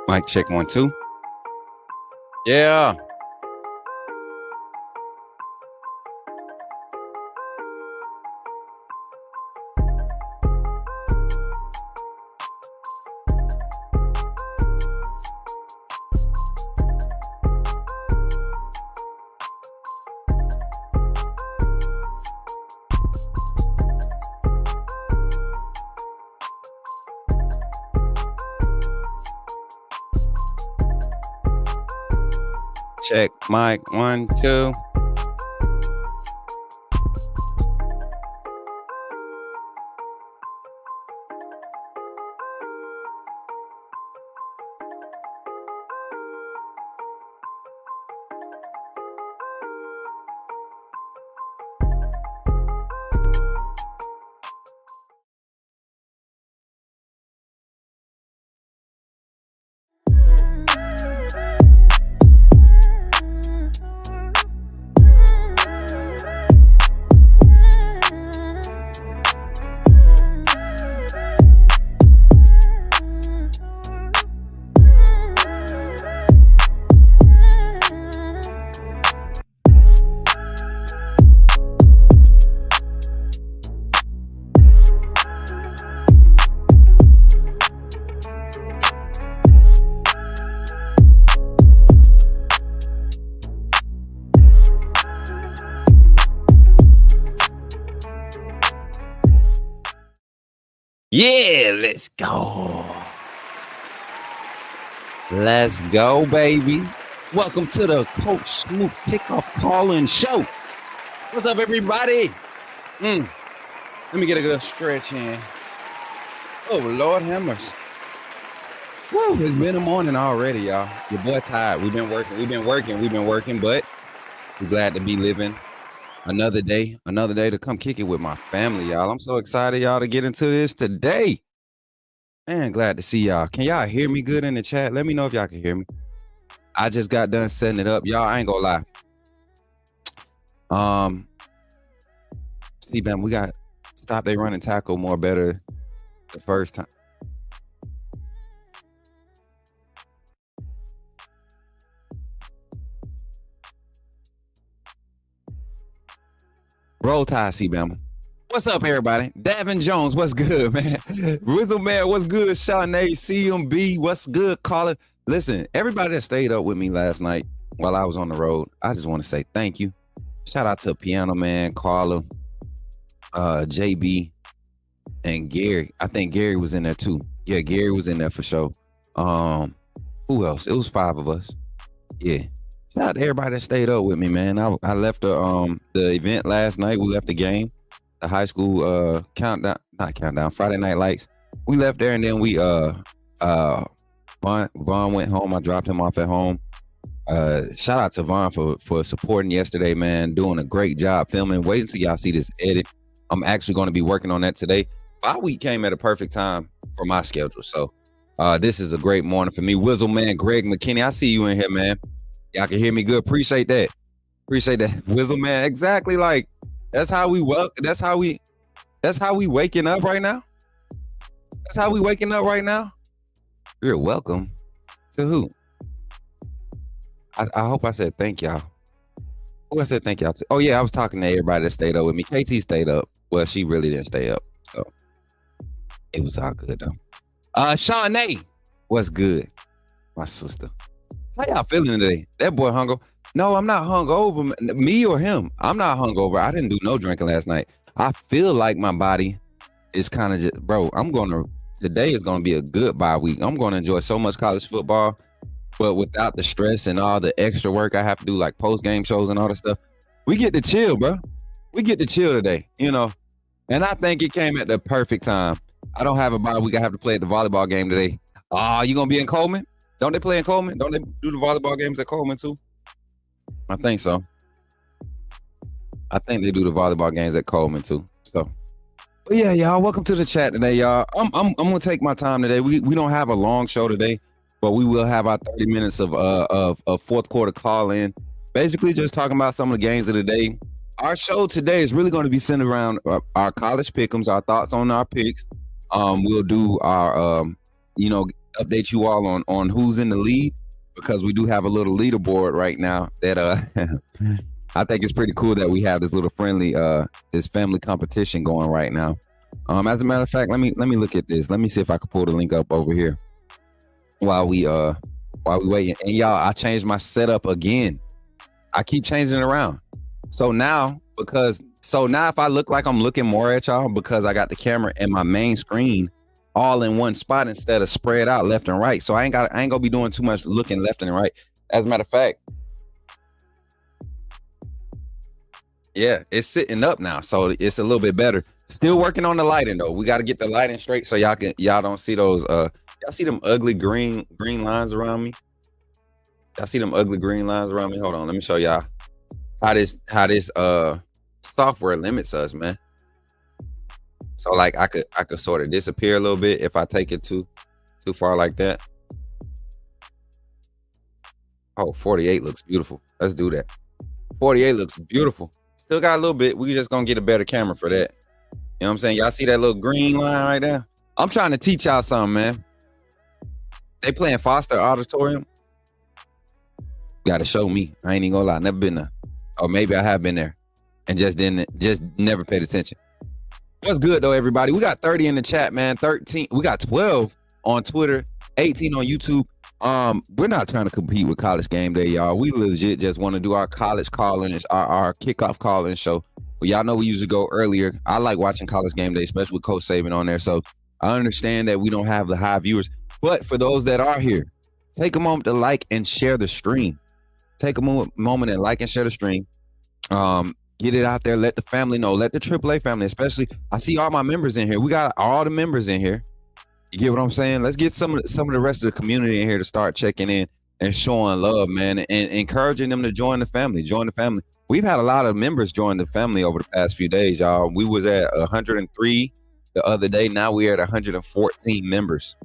Mic check 1 2. Yeah. Check mic 1 2. Yeah, let's go. Let's go, baby. Welcome to the Coach Smook Kickoff Call-In Show. What's up, everybody? Let me get a good stretch in. Oh, Lord have mercy. Woo, it's been a morning already, y'all. Your boy tired. We've been working, but we're glad to be living another day to come kick it with my family, y'all. I'm so excited, y'all, to get into this today. Man, glad to see y'all. Can y'all hear me good in the chat? Let me know if y'all can hear me. I just got done setting it up. Y'all, I ain't gonna lie. See, man, we got stop they running tackle more better the first time. Roll Tide, C-Bama. What's up, everybody? Davin Jones, what's good, man? Rizzle Man, what's good? Shawnee, CMB, what's good? Colin. Listen, everybody that stayed up with me last night while I was on the road, I just want to say thank you. Shout out to Piano Man, Carla, JB, and Gary. I think Gary was in there too. Yeah, Gary was in there for sure. Who else? It was 5 of us. Yeah. Shout out to everybody that stayed up with me, man. I left the event last night. We left the game, the high school Friday Night Lights. We left there and then we Vaughn went home. I dropped him off at home. Shout out to Vaughn for supporting yesterday, man. Doing a great job filming. Wait until y'all see this edit. I'm actually going to be working on that today. My week came at a perfect time for my schedule. So this is a great morning for me. Wizzle Man, Greg McKinney, I see you in here, man. Y'all can hear me good. Appreciate that. Wizzle Man. Exactly. Like that's how we waking up right now. That's how we waking up right now. You're welcome. To who? I hope I said thank y'all. Who I said thank y'all to? Oh yeah, I was talking to everybody that stayed up with me. KT stayed up. Well, she really didn't stay up. So it was all good though. Shawnee, what's good? My sister. How y'all feeling today? That boy hungover? No, I'm not hungover. Me or him? I'm not hungover. I didn't do no drinking last night. I feel like my body is kind of just, bro. Today is gonna be a good bye week. I'm gonna enjoy so much college football, but without the stress and all the extra work I have to do, like post game shows and all that stuff. We get to chill, bro. We get to chill today, you know. And I think it came at the perfect time. I don't have a bye week. I have to play at the volleyball game today. You gonna be in Coleman? Don't they play in Coleman? Don't they do the volleyball games at Coleman too? I think so. I think they do the volleyball games at Coleman too. So, but yeah, y'all, welcome to the chat today, y'all. I'm gonna take my time today. We don't have a long show today, but we will have our 30 minutes of fourth quarter call in. Basically, just talking about some of the games of the day. Our show today is really going to be centered around our college pick'ems, our thoughts on our picks. We'll do our update you all on who's in the lead, because we do have a little leaderboard right now that I think it's pretty cool that we have this little friendly this family competition going right now. As a matter of fact, let me look at this. Let me see if I can pull the link up over here while we waiting. And y'all, I changed my setup again. I keep changing it around. So now if I look like I'm looking more at y'all, because I got the camera and my main screen all in one spot instead of spread out left and right. So I ain't gonna be doing too much looking left and right. As a matter of fact, yeah, it's sitting up now, so it's a little bit better. Still working on the lighting though. We got to get the lighting straight so y'all don't see those y'all see them ugly green lines around me. Y'all see them ugly green lines around me? Hold on, let me show y'all how this software limits us, man. So like I could sort of disappear a little bit if I take it too far like that. Oh, 48 looks beautiful. Let's do that. 48 looks beautiful. Still got a little bit. We just gonna get a better camera for that. You know what I'm saying? Y'all see that little green line right there? I'm trying to teach y'all something, man. They playing Foster Auditorium. You gotta show me. I ain't even gonna lie. Never been there. Or maybe I have been there and just never paid attention. What's good though, everybody? We got 30 in the chat, man. 13. We got 12 on Twitter, 18 on YouTube. We're not trying to compete with College Game Day, y'all. We legit just want to do our college calling, our kickoff calling show. Well, y'all know we usually go earlier. I like watching College Game Day, especially with Coach Saban on there. So I understand that we don't have the high viewers, but for those that are here, take a moment to like and share the stream. Take a moment and like and share the stream. Get it out there. Let the family know. Let the AAA family, especially. I see all my members in here. We got all the members in here. You get what I'm saying? Let's get some of the rest of the community in here to start checking in and showing love, man, and encouraging them to join the family. Join the family. We've had a lot of members join the family over the past few days, y'all. We was at 103 the other day. Now we're at 114 members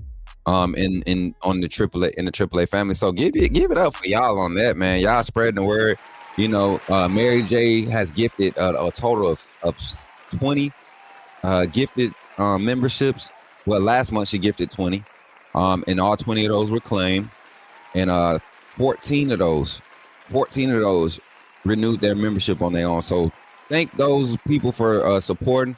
on the AAA family. So give it up for y'all on that, man. Y'all spreading the word. You know, Mary J has gifted a total of 20 gifted memberships. Well, last month she gifted 20, and all 20 of those were claimed, and 14 of those renewed their membership on their own. So thank those people for supporting.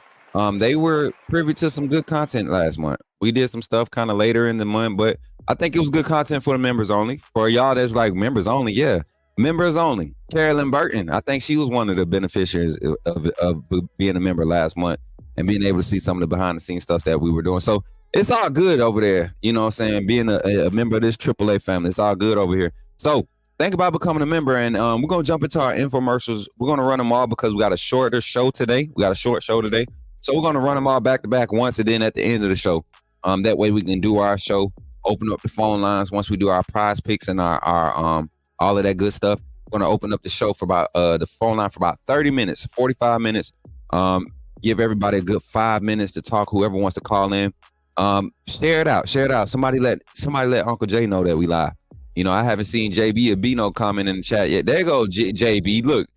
They were privy to some good content last month. We did some stuff kind of later in the month, but I think it was good content for the members only. For y'all that's like members only, yeah, members only. Carolyn Burton, I think she was one of the beneficiaries of being a member last month and being able to see some of the behind the scenes stuff that we were doing. So it's all good over there. You know what I'm saying? Being a member of this AAA family, it's all good over here. So think about becoming a member, and we're going to jump into our infomercials. We're going to run them all because we got a shorter show today. We got a short show today. So we're going to run them all back to back once, and then at the end of the show, that way we can do our show, open up the phone lines once we do our prize picks and our all of that good stuff. We're going to open up the show for about the phone line for about 30 minutes, 45 minutes. Give everybody a good 5 minutes to talk. Whoever wants to call in, share it out. Somebody let Uncle Jay know that we live. You know, I haven't seen JB or Bino comment in the chat yet. There you go, JB. Look,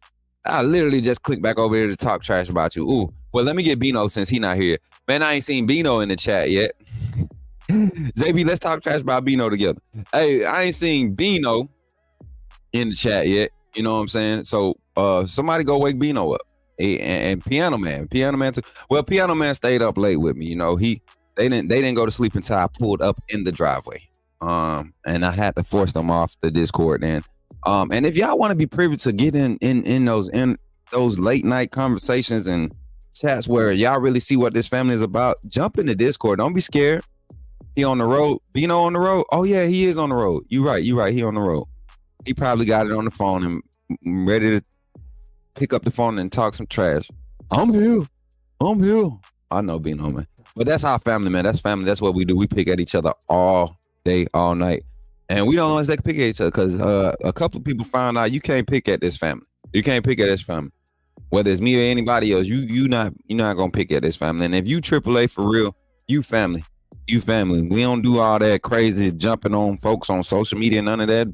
I literally just clicked back over here to talk trash about you. Ooh, well, let me get Bino since he not here. Man, I ain't seen Bino in the chat yet. JB, let's talk trash about Bino together. Hey, I ain't seen Bino in the chat yet. You know what I'm saying? So somebody go wake Bino up. And Piano Man too. Well, Piano Man stayed up late with me. You know, they didn't go to sleep until I pulled up in the driveway. And I had to force them off the Discord. And if y'all want to be privy to get in those late night conversations and chats where y'all really see what this family is about, jump in the Discord. Don't be scared. He on the road. Bino on the road. Oh yeah, he is on the road. You right. He on the road. He probably got it on the phone and ready to pick up the phone and talk some trash. I'm here. I know Bino, man. But that's our family, man. That's family. That's what we do. We pick at each other all day, all night. And we don't always like to pick at each other because a couple of people found out you can't pick at this family. You can't pick at this family. Whether it's me or anybody else, you're not gonna pick at this family. And if you AAA for real, you family. We don't do all that crazy jumping on folks on social media, none of that,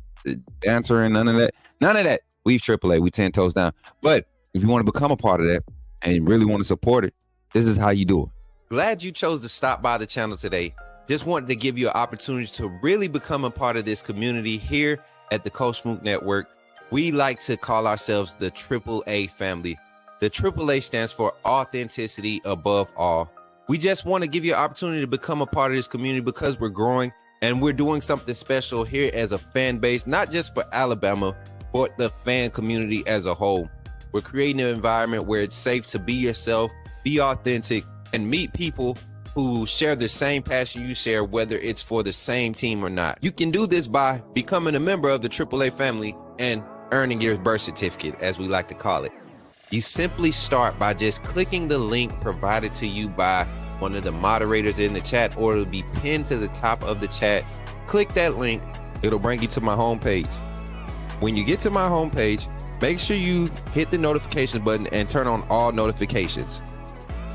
answering, none of that. We AAA, we 10 toes down. But if you want to become a part of that and really want to support it, this is how you do it. Glad you chose to stop by the channel today. just wanted to give you an opportunity to really become a part of this community here at the Coach Smook Network. We like to call ourselves the AAA family. The AAA stands for authenticity above all. We just want to give you an opportunity to become a part of this community because we're growing and we're doing something special here as a fan base, not just for Alabama, but the fan community as a whole. We're creating an environment where it's safe to be yourself, be authentic, and meet people who share the same passion you share, whether it's for the same team or not. You can do this by becoming a member of the AAA family and earning your birth certificate, as we like to call it. You simply start by just clicking the link provided to you by one of the moderators in the chat, or it'll be pinned to the top of the chat. Click that link. It'll bring you to my homepage. When you get to my homepage, make sure you hit the notification button and turn on all notifications.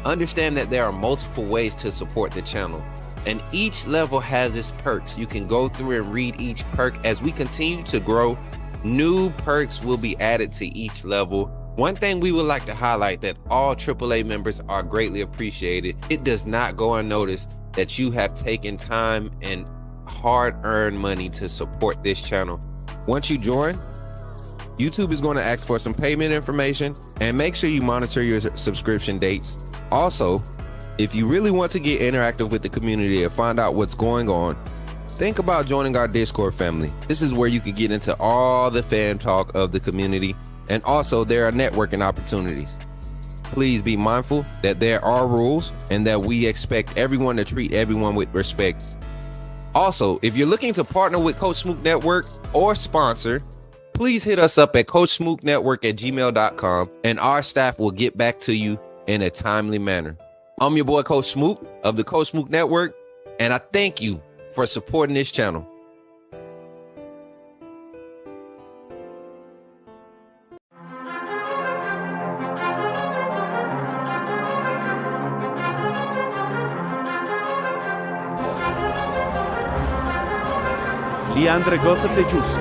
Understand that there are multiple ways to support the channel, and each level has its perks. You can go through and read each perk. As we continue to grow, new perks will be added to each level. One thing we would like to highlight that all AAA members are greatly appreciated. It does not go unnoticed that you have taken time and hard-earned money to support this channel. Once you join, YouTube is going to ask for some payment information, and make sure you monitor your subscription dates. Also, if you really want to get interactive with the community and find out what's going on, think about joining our Discord family. This is where you can get into all the fan talk of the community, and also there are networking opportunities. Please be mindful that there are rules and that we expect everyone to treat everyone with respect. Also, if you're looking to partner with Coach Smook Network or sponsor, please hit us up at coachsmooknetwork@gmail.com, and our staff will get back to you in a timely manner. I'm your boy, Coach Smook of the Coach Smook Network, and I thank you for supporting this channel. Leandre Gotta Tejus.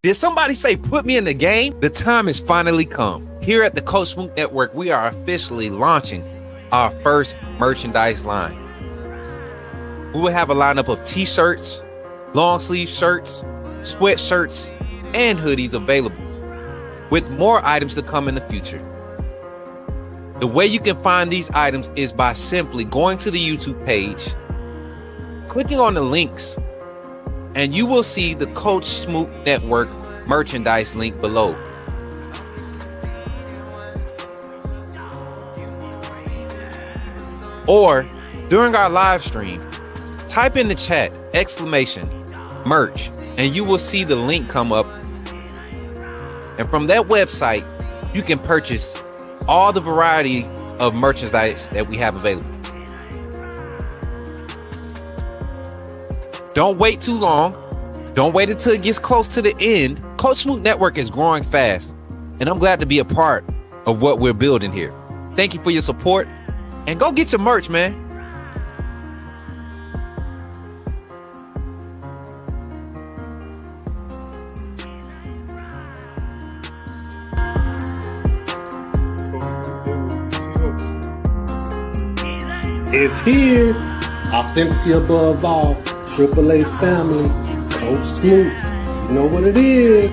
Did somebody say put me in the game? The time has finally come. Here at the Coach Smook Network, we are officially launching our first merchandise line. We will have a lineup of t-shirts, long sleeve shirts, sweatshirts, and hoodies available, with more items to come in the future. The way you can find these items is by simply going to the YouTube page, clicking on the links, and you will see the Coach Smook Network merchandise link below. Or during our live stream, type in the chat !merch, and you will see the link come up. And from that website, you can purchase all the variety of merchandise that we have available. Don't wait too long. Don't wait until it gets close to the end. Coach Smook Network is growing fast, and I'm glad to be a part of what we're building here. Thank you for your support, and go get your merch, man. It's here. Authenticity above all. AAA family. Coach Smook. You know what it is.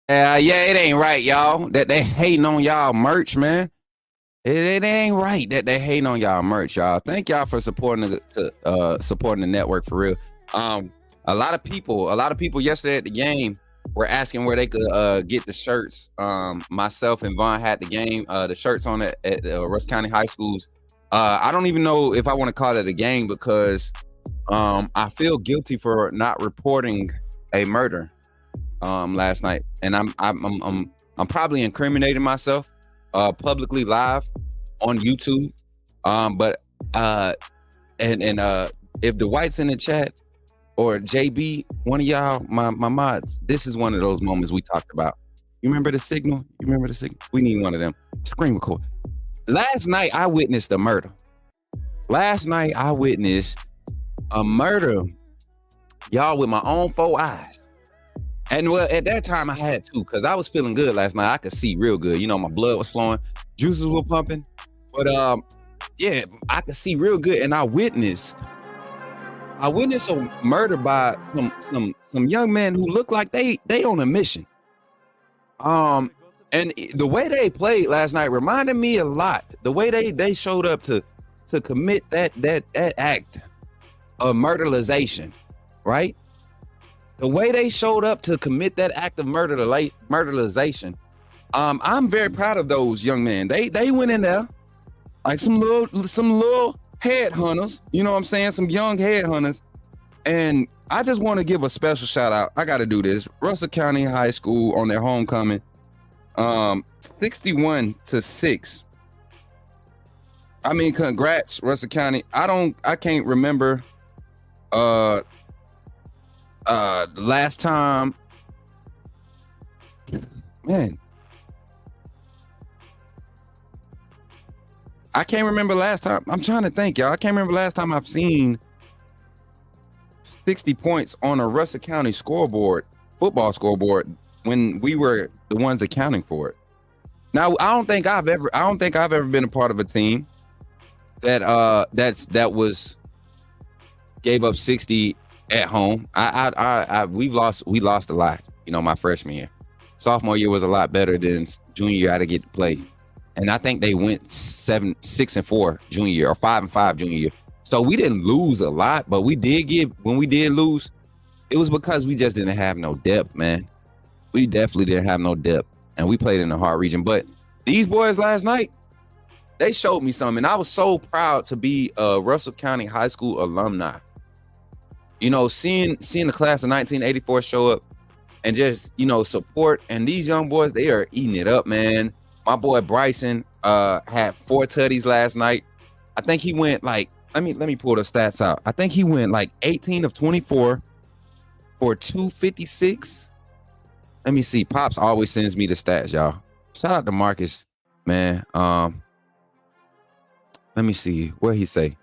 Yeah, it ain't right, y'all, that they hating on y'all merch, man. It ain't right that they hating on y'all merch, y'all. Thank y'all for supporting the network for real. A lot of people yesterday at the game were asking where they could get the shirts. Myself and Vaughn had the shirts on it at Russell County High Schools. I don't even know if I want to call it a game because I feel guilty for not reporting a murder last night, and I'm probably incriminating myself publicly live on YouTube. But if the White's in the chat or JB, one of y'all, my mods, this is one of those moments we talked about. You remember the signal? We need one of them. Screen record. Last night I witnessed a murder. Y'all, with my own 4 eyes. And well, at that time I had to, because I was feeling good last night. I could see real good. You know, my blood was flowing, juices were pumping. But yeah, I could see real good. And I witnessed a murder by some young men who look like they on a mission. And the way they played last night reminded me a lot. The way they showed up to commit that act of murderization, right? The way they showed up to commit that act of murderization. I'm very proud of those young men. They went in there like some little headhunters, you know what I'm saying? Some young headhunters. And I just want to give a special shout out. I got to do this. Russell County High School on their homecoming, 61-6. I mean, congrats, Russell County. I can't remember the last time. Man. I can't remember last time. I'm trying to think, y'all. I can't remember last time I've seen 60 points on a Russell County football scoreboard, when we were the ones accounting for it. Now, I don't think I've ever been a part of a team that gave up 60 at home. We lost a lot. You know, my freshman year, sophomore year was a lot better than junior year. I didn't get to play. And I think they went 6-4 junior year or 5-5 junior year. So we didn't lose a lot, but when we did lose, it was because we just didn't have no depth, man. We definitely didn't have no depth, and we played in the hard region. But these boys last night, they showed me something. And I was so proud to be a Russell County High School alumni. You know, seeing the class of 1984 show up and just, you know, support. And these young boys, they are eating it up, man. My boy Bryson had 4 tutties last night. I think he went like, let me pull the stats out. I think he went like 18 of 24 for 256. Let me see. Pops always sends me the stats, y'all. Shout out to Marcus, man. Let me see where he say.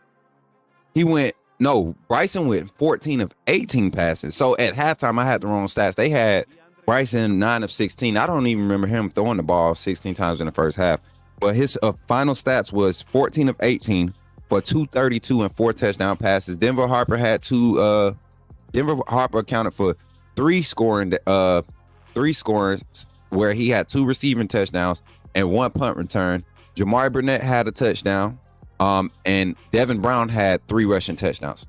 Bryson went 14 of 18 passes. So at halftime, I had the wrong stats. They had Bryson 9 of 16. I don't even remember him throwing the ball 16 times in the first half. But his final stats was 14 of 18 for 232 and 4 touchdown passes. Denver Harper accounted for 3 scoring where he had 2 receiving touchdowns and 1 punt return. Jamari Burnett had a touchdown. And Devin Brown had 3 rushing touchdowns.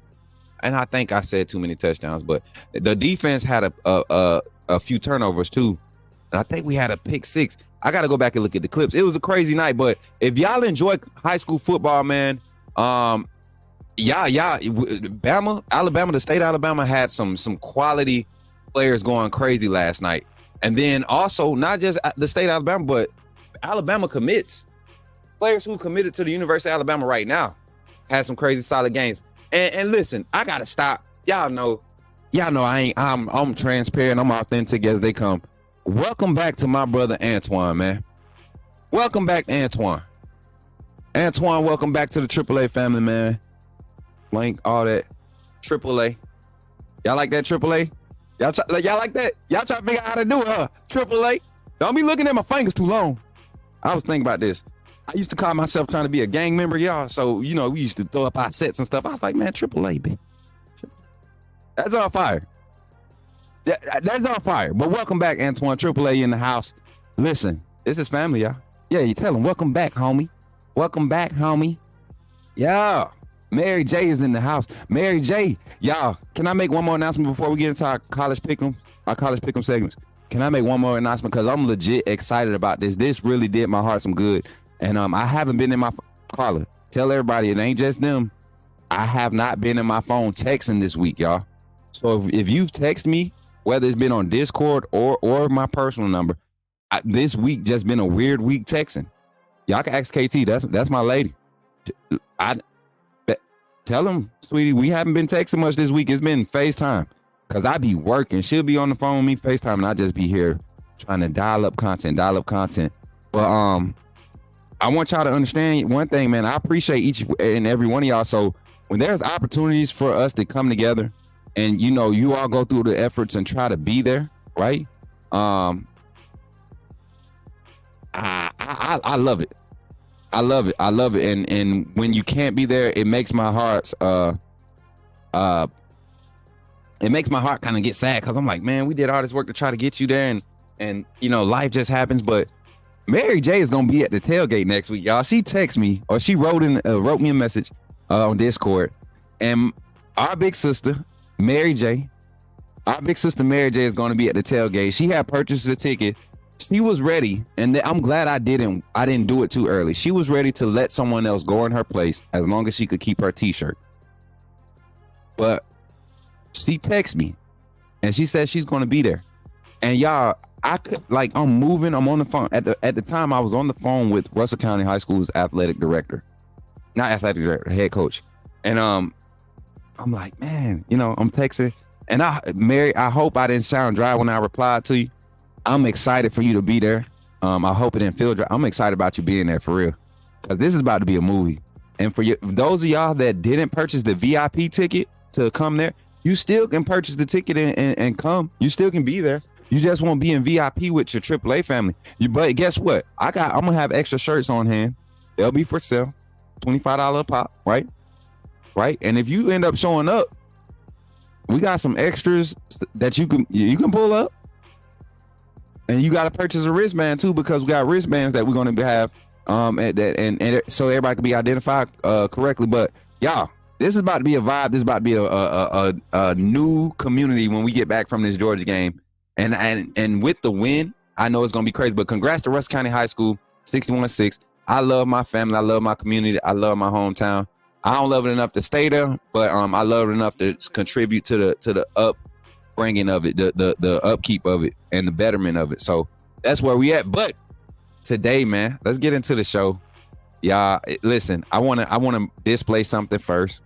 And I think I said too many touchdowns, but the defense had a few turnovers too. And I think we had a pick 6. I got to go back and look at the clips. It was a crazy night, but if y'all enjoy high school football, man, Alabama, the state of Alabama had some quality players going crazy last night. And then also not just the state of Alabama, but Alabama commits. Players who committed to the University of Alabama right now had some crazy solid games. And listen, I gotta stop. Y'all know I'm transparent. I'm authentic as they come. Welcome back to my brother Antoine, man. Welcome back, Antoine. Antoine, welcome back to the AAA family, man. Blank all that AAA. Y'all like that AAA? Y'all like that? Y'all try to figure out how to do it, huh? AAA. Don't be looking at my fingers too long. I was thinking about this. I used to call myself trying to be a gang member, y'all. So, you know, we used to throw up our sets and stuff. I was like, man, AAA, baby. That's on fire. That's on fire. But welcome back, Antoine. AAA in the house. Listen, this is family, y'all. Yeah, you tell them, welcome back, homie. Welcome back, homie. Yeah. Mary J is in the house. Mary J, y'all, can I make one more announcement before we get into our college pick'em segments? can I make one more announcement? Because I'm legit excited about this. This really did my heart some good. And I haven't been in my Carla. Tell everybody it ain't just them. I have not been in my phone texting this week, y'all. So if you've texted me, whether it's been on Discord or my personal number, this week just been a weird week texting. Y'all can ask KT. That's my lady. Tell him, sweetie, we haven't been texting much this week. It's been FaceTime. Cause I be working. She'll be on the phone with me FaceTime, and I just be here trying to dial up content. But I want y'all to understand one thing, man. I appreciate each and every one of y'all. So when there's opportunities for us to come together, and you all go through the efforts and try to be there, right? I love it. I love it. And when you can't be there, it makes my heart kind of get sad, because I'm like, man, we did all this work to try to get you there, and life just happens. But Mary J is gonna be at the tailgate next week, y'all. She texted me, or she wrote me a message on Discord, and our big sister Mary J is gonna be at the tailgate. She had purchased a ticket. She was ready, and I'm glad I didn't do it too early. She was ready to let someone else go in her place as long as she could keep her t-shirt. But she texted me and she said she's going to be there. And y'all, I'm moving. I'm on the phone. At the time, I was on the phone with Russell County High School's head coach. And I'm like, man, I'm texting. And Mary, I hope I didn't sound dry when I replied to you. I'm excited for you to be there. I hope it didn't feel dry. I'm excited about you being there for real. Cause this is about to be a movie. And for those of y'all that didn't purchase the VIP ticket to come there, you still can purchase the ticket and come. You still can be there. You just won't be in VIP with your AAA family. But guess what? I'm gonna have extra shirts on hand. They'll be for sale, $25 a pop, right? Right. And if you end up showing up, we got some extras that you can pull up. And you got to purchase a wristband too, because we got wristbands that we're going to have, and so everybody can be identified correctly. But y'all, this is about to be a vibe. This is about to be a new community when we get back from this Georgia game, and with the win, I know it's going to be crazy. But congrats to Russell County High School, 61-6. I love my family. I love my community. I love my hometown. I don't love it enough to stay there, but I love it enough to contribute to the upbringing of it, the upkeep of it, and the betterment of it. So that's where we at. But today, man, let's get into the show. Y'all, listen, I want to display something first.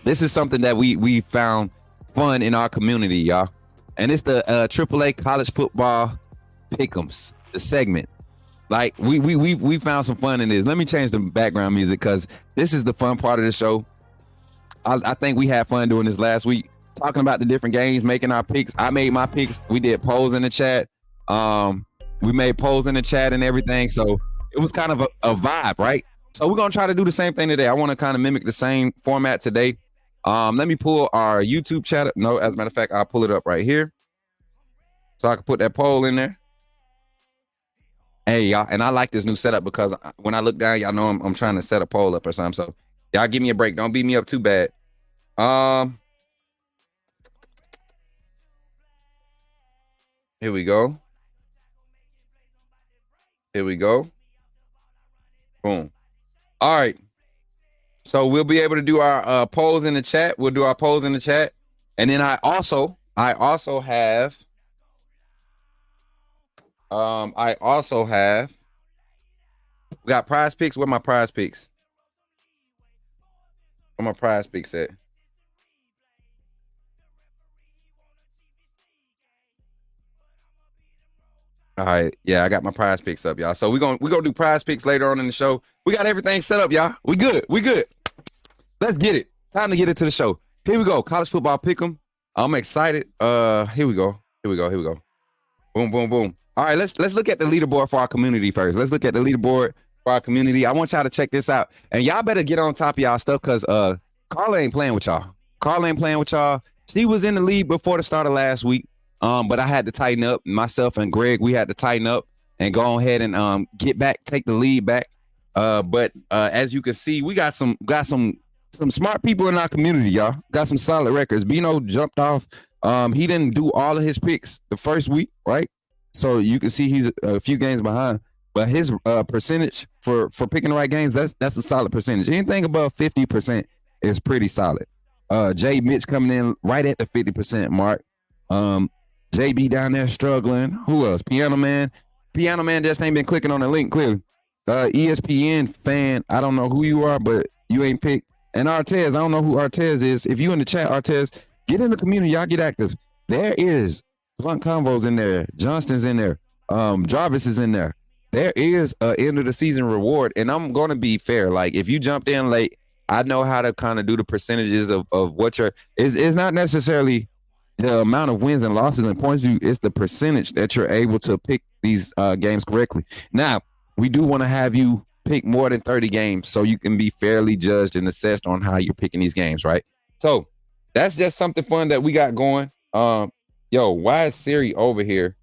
This is something that we found fun in our community, y'all. And it's the AAA college football Pickems, the segment. Like we found some fun in this. Let me change the background music, because this is the fun part of the show. I think we had fun doing this last week, talking about the different games, making our picks. I made my picks. We did polls in the chat. We made polls in the chat and everything. So it was kind of a vibe, right? So we're going to try to do the same thing today. I want to kind of mimic the same format today. Let me pull our YouTube chat up. No, as a matter of fact, I'll pull it up right here, so I can put that poll in there. Hey, y'all, and I like this new setup, because when I look down, y'all know I'm trying to set a poll up or something. So y'all give me a break. Don't beat me up too bad. Here we go. Boom. All right. So we'll be able to do our polls in the chat. We'll do our polls in the chat. And then I also have we got prize picks. Where my prize picks? Where my prize picks at? All right, yeah, I got my prize picks up, y'all. So we're gonna do prize picks later on in the show. We got everything set up, y'all. We good. Let's get it. Time to get into the show. Here we go. College football pick'em. I'm excited. Here we go. Boom, boom, boom. All right, let's look at the leaderboard for our community first. Let's look at the leaderboard for our community. I want y'all to check this out, and y'all better get on top of y'all stuff, because Carla ain't playing with y'all. She was in the lead before the start of last week. But I had to tighten up. Myself and Greg, we had to tighten up and go ahead and get back, take the lead back. But as you can see, we got some smart people in our community, y'all. Got some solid records. Bino jumped off He didn't do all of his picks the first week, right? So you can see he's a few games behind. But his percentage for picking the right games, that's a solid percentage. Anything above 50% is pretty solid. Jay Mitch coming in right at the 50% mark. JB down there struggling. Who else? Piano Man. Piano Man just ain't been clicking on the link clearly. ESPN fan, I don't know who you are, but you ain't picked. And Artez, I don't know who Artez is. If you in the chat, Artez, get in the community. Y'all get active. There is Blunt Convos in there. Johnston's in there. Jarvis is in there. There is an end of the season reward, and I'm going to be fair. Like, if you jumped in late, I know how to kind of do the percentages of what it's not necessarily the amount of wins and losses and points it's the percentage that you're able to pick these games correctly. Now, we do want to have you pick more than 30 games so you can be fairly judged and assessed on how you're picking these games, right? So that's just something fun that we got going. Yo, why is Siri over here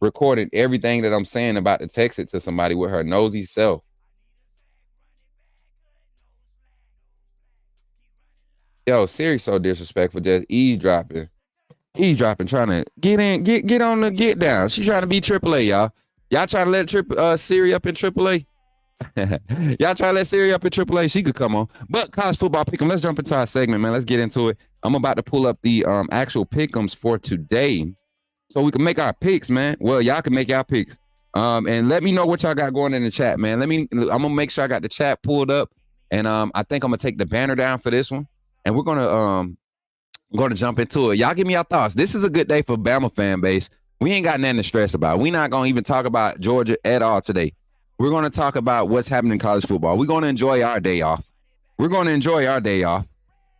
recording everything that I'm saying about to text it to somebody with her nosy self? Yo, Siri's so disrespectful, just eavesdropping, trying to get on the get down. She's trying to be AAA, y'all. Y'all trying to let Siri up in AAA? Y'all try to let Siri up in AAA. She could come on. But college football pick'em. Let's jump into our segment, man. Let's get into it. I'm about to pull up the actual pick'ems for today, so we can make our picks, man. Well, y'all can make y'all picks. And let me know what y'all got going in the chat, man. I'm gonna make sure I got the chat pulled up, and I think I'm gonna take the banner down for this one, and we're gonna jump into it. Y'all give me your thoughts. This is a good day for Bama fan base. We ain't got nothing to stress about. We're not gonna even talk about Georgia at all today. We're gonna talk about what's happening in college football. We're gonna enjoy our day off.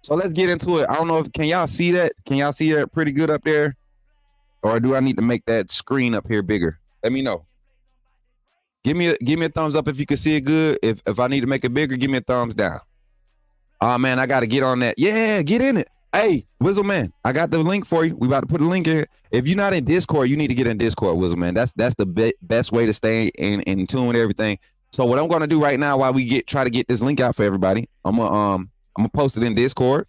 So let's get into it. I don't know if can y'all see that? Can y'all see that pretty good up there? Or do I need to make that screen up here bigger? Let me know. Give me a thumbs up if you can see it good. If I need to make it bigger, give me a thumbs down. Oh man, I gotta get on that. Yeah, get in it. Hey, Wizzle Man, I got the link for you. We about to put a link in here. If you're not in Discord, you need to get in Discord, Wizzle Man. That's the best way to stay in tune with everything. So what I'm gonna do right now, while we try to get this link out for everybody, I'm gonna post it in Discord.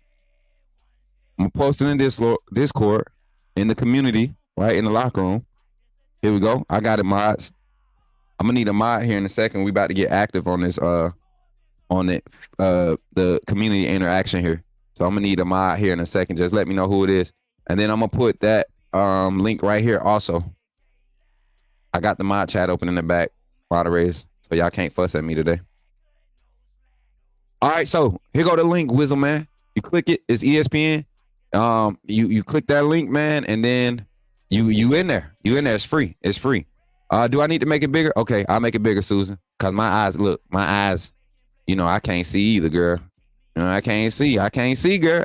I'm gonna post it in Discord in the community, right in the locker room. Here we go. I got it, mods. I'm gonna need a mod here in a second. We about to get active on this the community interaction here. So I'm gonna need a mod here in a second. Just let me know who it is, and then I'm gonna put that link right here. Also, I got the mod chat open in the back, moderators, so y'all can't fuss at me today. All right, so here go the link, Wizzle Man. You click it. It's ESPN. You click that link, man, and then you in there. You in there. It's free. It's free. Do I need to make it bigger? Okay, I'll make it bigger, Susan, because my eyes. You know, I can't see either, girl. You know, I can't see, girl.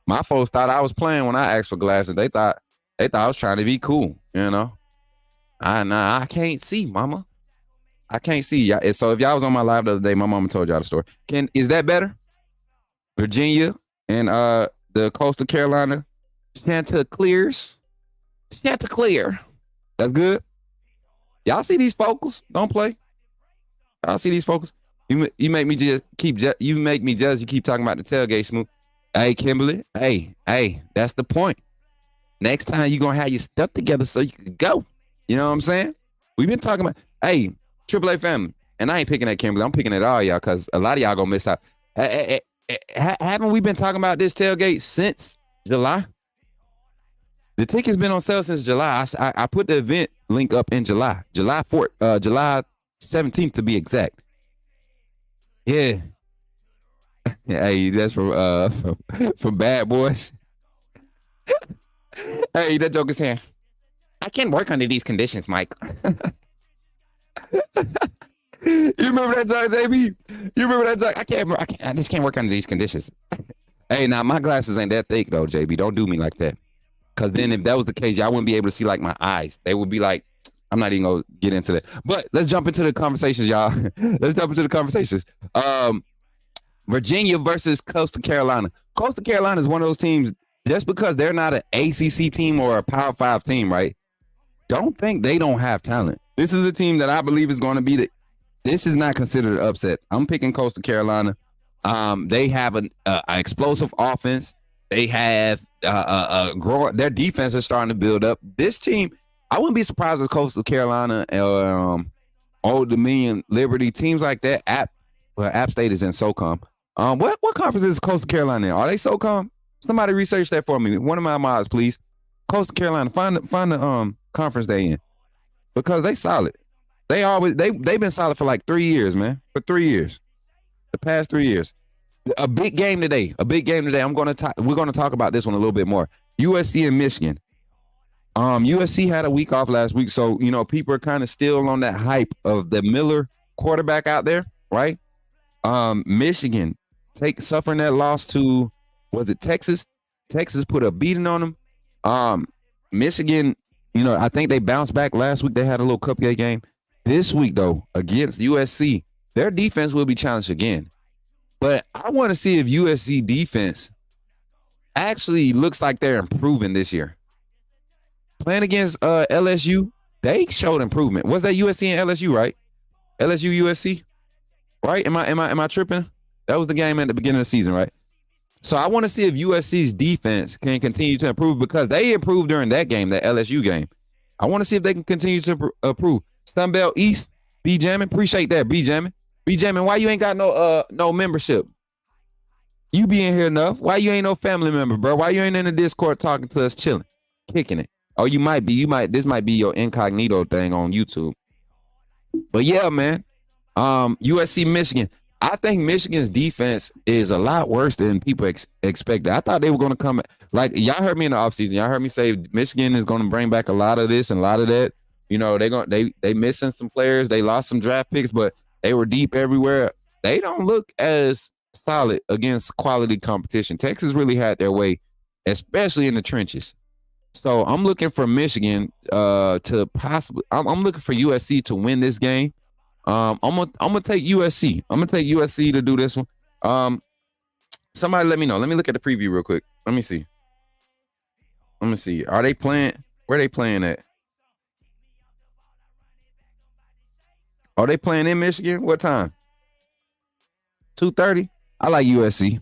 My folks thought I was playing when I asked for glasses. They thought I was trying to be cool. You know, I can't see, mama. I can't see. So if y'all was on my live the other day, my mama told y'all the story. Is that better? Virginia and the Coastal Carolina Chanticleer. That's good. Y'all see these focals? Don't play. Y'all see these focals? You make me just you make me judge. You keep talking about the tailgate, Smook. Hey, Kimberly. Hey, that's the point. Next time you gonna have your stuff together so you can go. You know what I'm saying? We've been talking about, hey, AAA family. And I ain't picking at Kimberly. I'm picking at all y'all because a lot of y'all gonna miss out. Haven't we been talking about this tailgate since July? The ticket's been on sale since July. I put the event link up in July 17th to be exact. Yeah. Hey, that's from Bad Boys. Hey, that joke is here. I can't work under these conditions, Mike. You remember that joke, JB? You remember that joke? I just can't work under these conditions. Hey, now my glasses ain't that thick though, JB. Don't do me like that. Cause then if that was the case, y'all wouldn't be able to see like my eyes. They would be like, I'm not even gonna get into that. But let's jump into the conversations, y'all. Let's jump into the conversations. Virginia versus Coastal Carolina. Coastal Carolina is one of those teams, just because they're not an ACC team or a Power 5 team, right? Don't think they don't have talent. This is a team that I believe is going to be this is not considered an upset. I'm picking Coastal Carolina. They have an explosive offense. They have growing. Their defense is starting to build up. This team, I wouldn't be surprised if Coastal Carolina, Old Dominion, Liberty, teams like that. App State is in SoCom. What conference is Coastal Carolina in? Are they SoCom? Somebody research that for me. One of my mods, please. Coastal Carolina, find the conference they in, because they solid. They've been solid for like 3 years, man. For 3 years, the past 3 years. A big game today. We're gonna talk about this one a little bit more. USC and Michigan. USC had a week off last week, so people are kind of still on that hype of the Miller quarterback out there, right? Michigan suffering that loss to, was it Texas? Texas put a beating on them. Michigan, I think they bounced back last week. They had a little cupcake game. This week, though, against USC, their defense will be challenged again. But I want to see if USC defense actually looks like they're improving this year. Playing against LSU, they showed improvement. Was that USC and LSU, right? LSU USC, right? Am I tripping? That was the game at the beginning of the season, right? So I want to see if USC's defense can continue to improve, because they improved during that game, that LSU game. I want to see if they can continue to improve. Sunbelt East, B Jammin', appreciate that, B Jammin'. B Jammin', why you ain't got no membership? You be in here enough. Why you ain't no family member, bro? Why you ain't in the Discord talking to us, chilling, kicking it? Oh, you might be. This might be your incognito thing on YouTube. But yeah, man. USC, Michigan. I think Michigan's defense is a lot worse than people expected. I thought they were going to come. Like, y'all heard me in the offseason. Y'all heard me say Michigan is going to bring back a lot of this and a lot of that. They missing some players. They lost some draft picks, but they were deep everywhere. They don't look as solid against quality competition. Texas really had their way, especially in the trenches. So I'm looking for Michigan to possibly. I'm looking for USC to win this game. I'm gonna take USC. I'm gonna take USC to do this one. Somebody let me know. Let me look at the preview real quick. Let me see. Are they playing? Where are they playing at? Are they playing in Michigan? What time? 2:30. I like USC.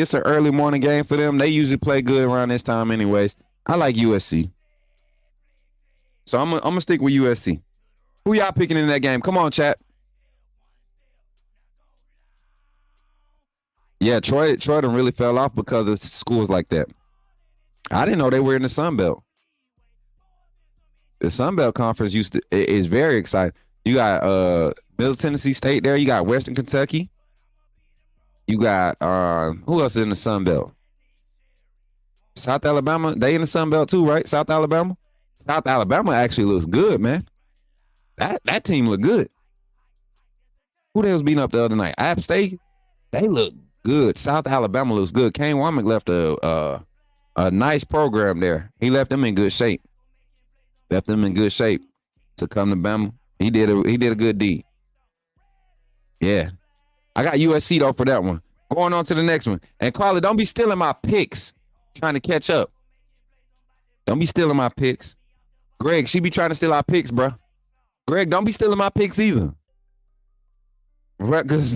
It's an early morning game for them. They usually play good around this time anyways. I like USC. So I'm gonna stick with USC. Who y'all picking in that game? Come on, chat. Yeah, Troy done really fell off because of schools like that. I didn't know they were in the Sun Belt. The Sun Belt Conference is very exciting. You got Middle Tennessee State there. You got Western Kentucky. You got who else is in the Sun Belt? South Alabama. They in the Sun Belt too, right? South Alabama. South Alabama actually looks good, man. That team look good. Who they was beating up the other night? App State. They look good. South Alabama looks good. Kane Womack left a nice program there. He left them in good shape. To come to Bama. He did a good deed. Yeah. I got USC though for that one. Going on to the next one. And Carly, don't be stealing my picks. Trying to catch up. Don't be stealing my picks. Greg, she be trying to steal our picks, bro. Greg, don't be stealing my picks either. Rutgers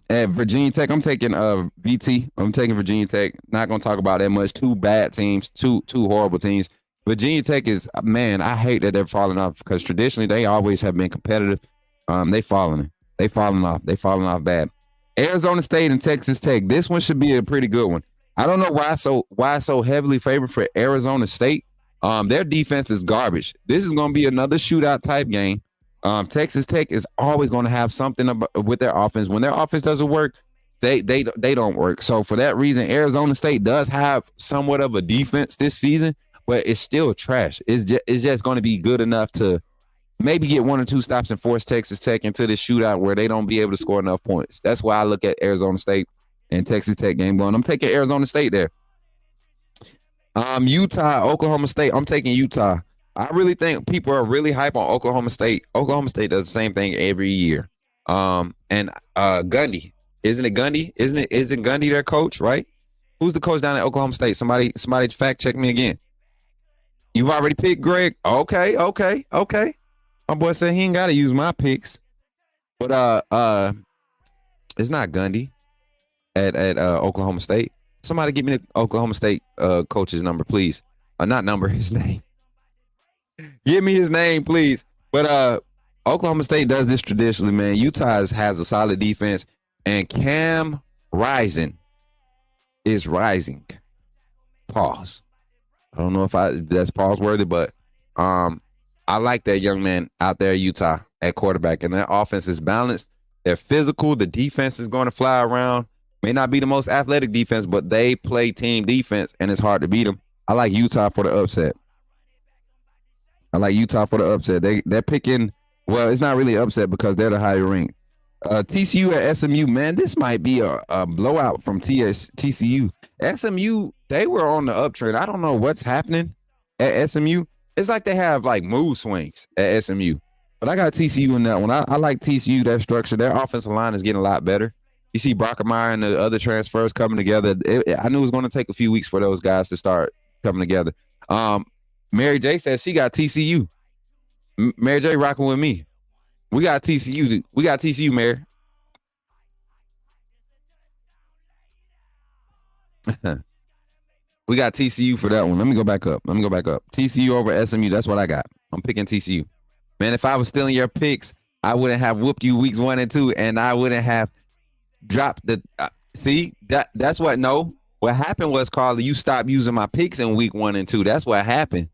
at Virginia Tech. I'm taking VT. I'm taking Virginia Tech. Not gonna talk about that much. Two bad teams, two horrible teams. Virginia Tech is, man, I hate that they're falling off, because traditionally they always have been competitive. They falling off bad. Arizona State and Texas Tech. This one should be a pretty good one. I don't know why so heavily favored for Arizona State. Their defense is garbage. This is going to be another shootout type game. Texas Tech is always going to have something with their offense. When their offense doesn't work, they don't work. So for that reason, Arizona State does have somewhat of a defense this season, but it's still trash. It's just going to be good enough to maybe get 1 or 2 stops and force Texas Tech into this shootout where they don't be able to score enough points. That's why I look at Arizona State and Texas Tech game going. I'm taking Arizona State there. Utah, Oklahoma State. I'm taking Utah. I really think people are really hype on Oklahoma State. Oklahoma State does the same thing every year. And Gundy. Isn't it Gundy? Isn't Gundy their coach, right? Who's the coach down at Oklahoma State? Somebody fact check me again. You've already picked Greg. Okay. My boy said he ain't gotta use my picks. But it's not Gundy. at Oklahoma State. Somebody give me the Oklahoma State coach's number, please. Not number, his name. Give me his name, please. But Oklahoma State does this traditionally, man. Utah has a solid defense, and Cam Rising is rising. Pause. I don't know if that's pause worthy, but I like that young man out there at Utah at quarterback, and their offense is balanced. They're physical. The defense is going to fly around. May not be the most athletic defense, but they play team defense, and it's hard to beat them. I like Utah for the upset. They're picking. Well, it's not really upset because they're the higher rank. TCU at SMU, man, this might be a blowout from TCU. SMU, they were on the uptrend. I don't know what's happening at SMU. It's like they have like mood swings at SMU. But I got TCU in that one. I like TCU, their structure. Their offensive line is getting a lot better. You see Brockermeyer and the other transfers coming together. I knew it was going to take a few weeks for those guys to start coming together. Mary J says she got TCU. Mary J rocking with me. We got TCU. We got TCU, Mary. We got TCU for that one. Let me go back up. TCU over SMU. That's what I got. I'm picking TCU. Man, if I was stealing your picks, I wouldn't have whooped you weeks 1 and 2, and I wouldn't have dropped the. See, that's what. No, what happened was, Carla, you stopped using my picks in week 1 and 2. That's what happened.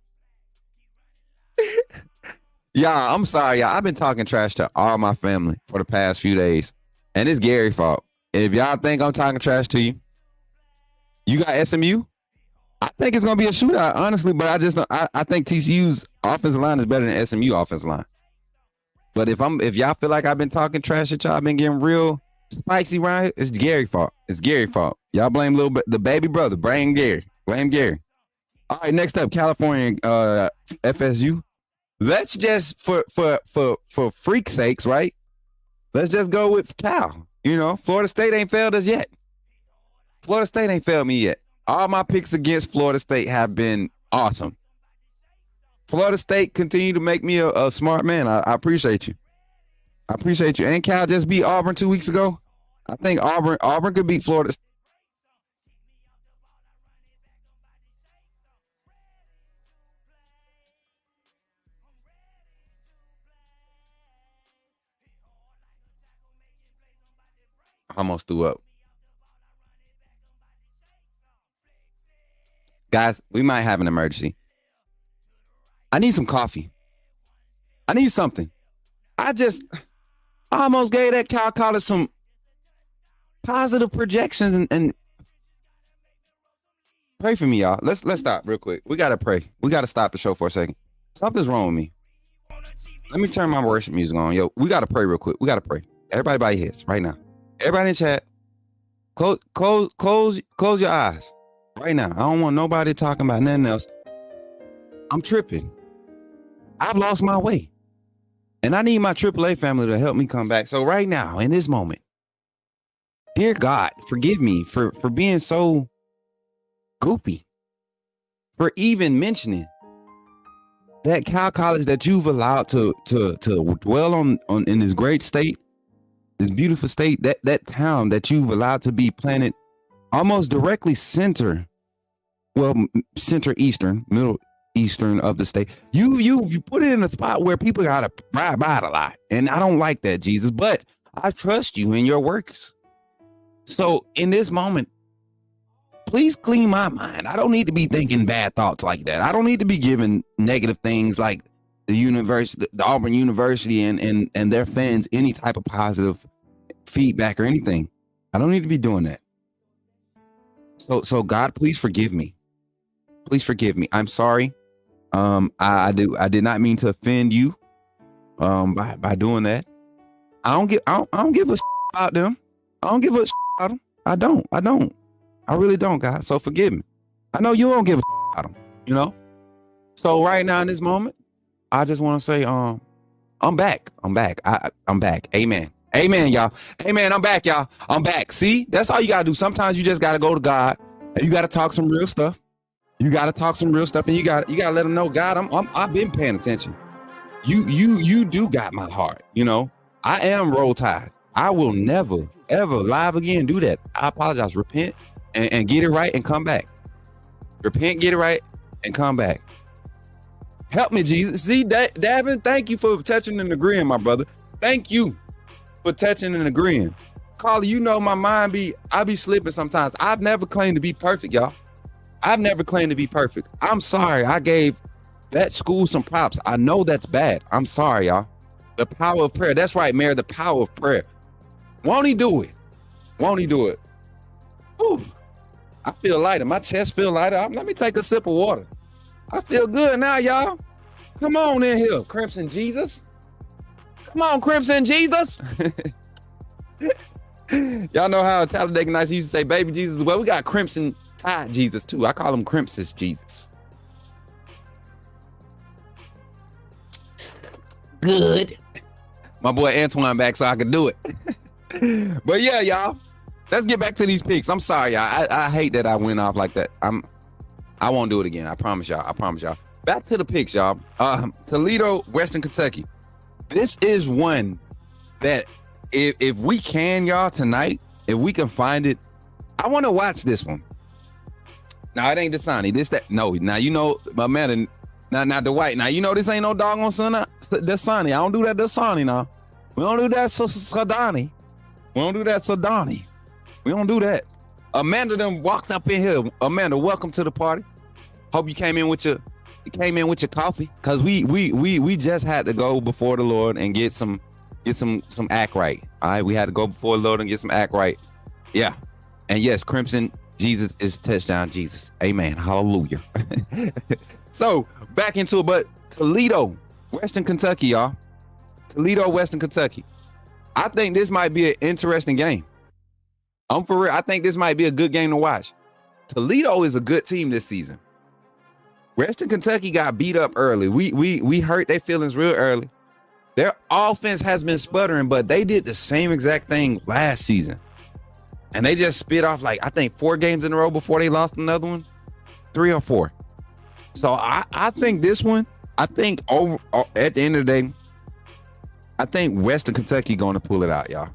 Y'all, I'm sorry, y'all. I've been talking trash to all my family for the past few days, and it's Gary's fault. If y'all think I'm talking trash to you, you got SMU. I think it's gonna be a shootout, honestly. But I think TCU's offensive line is better than SMU offensive line. But if y'all feel like I've been talking trash at y'all, I've been getting real spicy around here, it's Gary's fault. Y'all blame the baby brother. Blame Gary. All right, next up, California FSU. Let's just for freak sakes, right? Let's just go with Cal. You know, Florida State ain't failed us yet. Florida State ain't failed me yet. All my picks against Florida State have been awesome. Florida State continue to make me a smart man. I appreciate you. And Cal just beat Auburn 2 weeks ago. I think Auburn could beat Florida State. I almost threw up. Guys, we might have an emergency. I need some coffee. I need something. I almost gave that Cal College some positive projections and pray for me, y'all. Let's stop real quick. We gotta pray. We gotta stop the show for a second. Something's wrong with me. Let me turn my worship music on. Yo, we gotta pray real quick. We gotta pray. Everybody by your heads right now. Everybody in chat, close your eyes right now. I don't want nobody talking about nothing else. I'm tripping. I've lost my way. And I need my AAA family to help me come back. So right now, in this moment, dear God, forgive me for being so goopy, for even mentioning that Cal College that you've allowed to dwell on in this great state, this beautiful state, that town that you've allowed to be planted almost directly center eastern, middle eastern of the state. You put it in a spot where people gotta ride by it a lot. And I don't like that, Jesus, but I trust you in your works. So in this moment, please clean my mind. I don't need to be thinking bad thoughts like that. I don't need to be giving negative things like the Auburn University and their fans any type of positive feedback or anything. I don't need to be doing that. So God, please forgive me. Please forgive me. I'm sorry. I did not mean to offend you by doing that. I don't give a about them. I don't give a about them. I don't. I really don't, God. So forgive me. I know you don't give a about them, you know? So right now in this moment, I just want to say, I'm back. I'm back. Amen. Amen, y'all. Amen. I'm back, y'all. I'm back. See, that's all you got to do. Sometimes you just got to go to God and you got to talk some real stuff. And you got to let them know, God, I've been paying attention. You do got my heart. You know, I am roll tide. I will never, ever live again do that. I apologize. Repent and get it right and come back. Repent, get it right, and come back. Help me, Jesus. See, Davin, thank you for touching and agreeing, my brother. Thank you for touching and agreeing. Carly, you know my mind I be slipping sometimes. I've never claimed to be perfect, y'all. I've never claimed to be perfect. I'm sorry. I gave that school some props. I know that's bad. I'm sorry, y'all. The power of prayer. That's right, Mayor. The power of prayer. Won't he do it? Won't he do it? Ooh, I feel lighter. My chest feel lighter. Let me take a sip of water. I feel good now, y'all. Come on in here, Crimson Jesus. Come on, Crimson Jesus. Y'all know how Talladega Nights used to say baby Jesus? Well, we got Crimson Tide Jesus too. I call him Crimson Jesus. Good. My boy Antoine back so I can do it. But yeah, y'all. Let's get back to these picks. I'm sorry, y'all. I hate that I went off like that. I won't do it again. I promise y'all. I promise y'all. Back to the picks, y'all. Toledo, Western Kentucky. This is one that if we can, y'all, tonight, if we can find it, I want to watch this one. Now, it ain't Dasani. No. Now, you know, my man, not Dwight. Now, you know, this ain't no doggone Dasani. I don't do that Dasani now. We don't do that Sadani. We don't do that Sadani. We don't do that. Amanda done walked up in here. Amanda, welcome to the party. Hope you came in with your coffee, cause we just had to go before the Lord and get some act right. All right, we had to go before the Lord and get some act right. Yeah, and yes, Crimson Jesus is touchdown Jesus. Amen. Hallelujah. So back into it, but Toledo, Western Kentucky, y'all. Toledo, Western Kentucky. I think this might be an interesting game. I'm for real. I think this might be a good game to watch. Toledo is a good team this season. Western Kentucky got beat up early. We hurt their feelings real early. Their offense has been sputtering, but they did the same exact thing last season. And they just spit off like, I think 4 games in a row before they lost another one. 3 or 4. So I think this one, at the end of the day, I think Western Kentucky going to pull it out, y'all.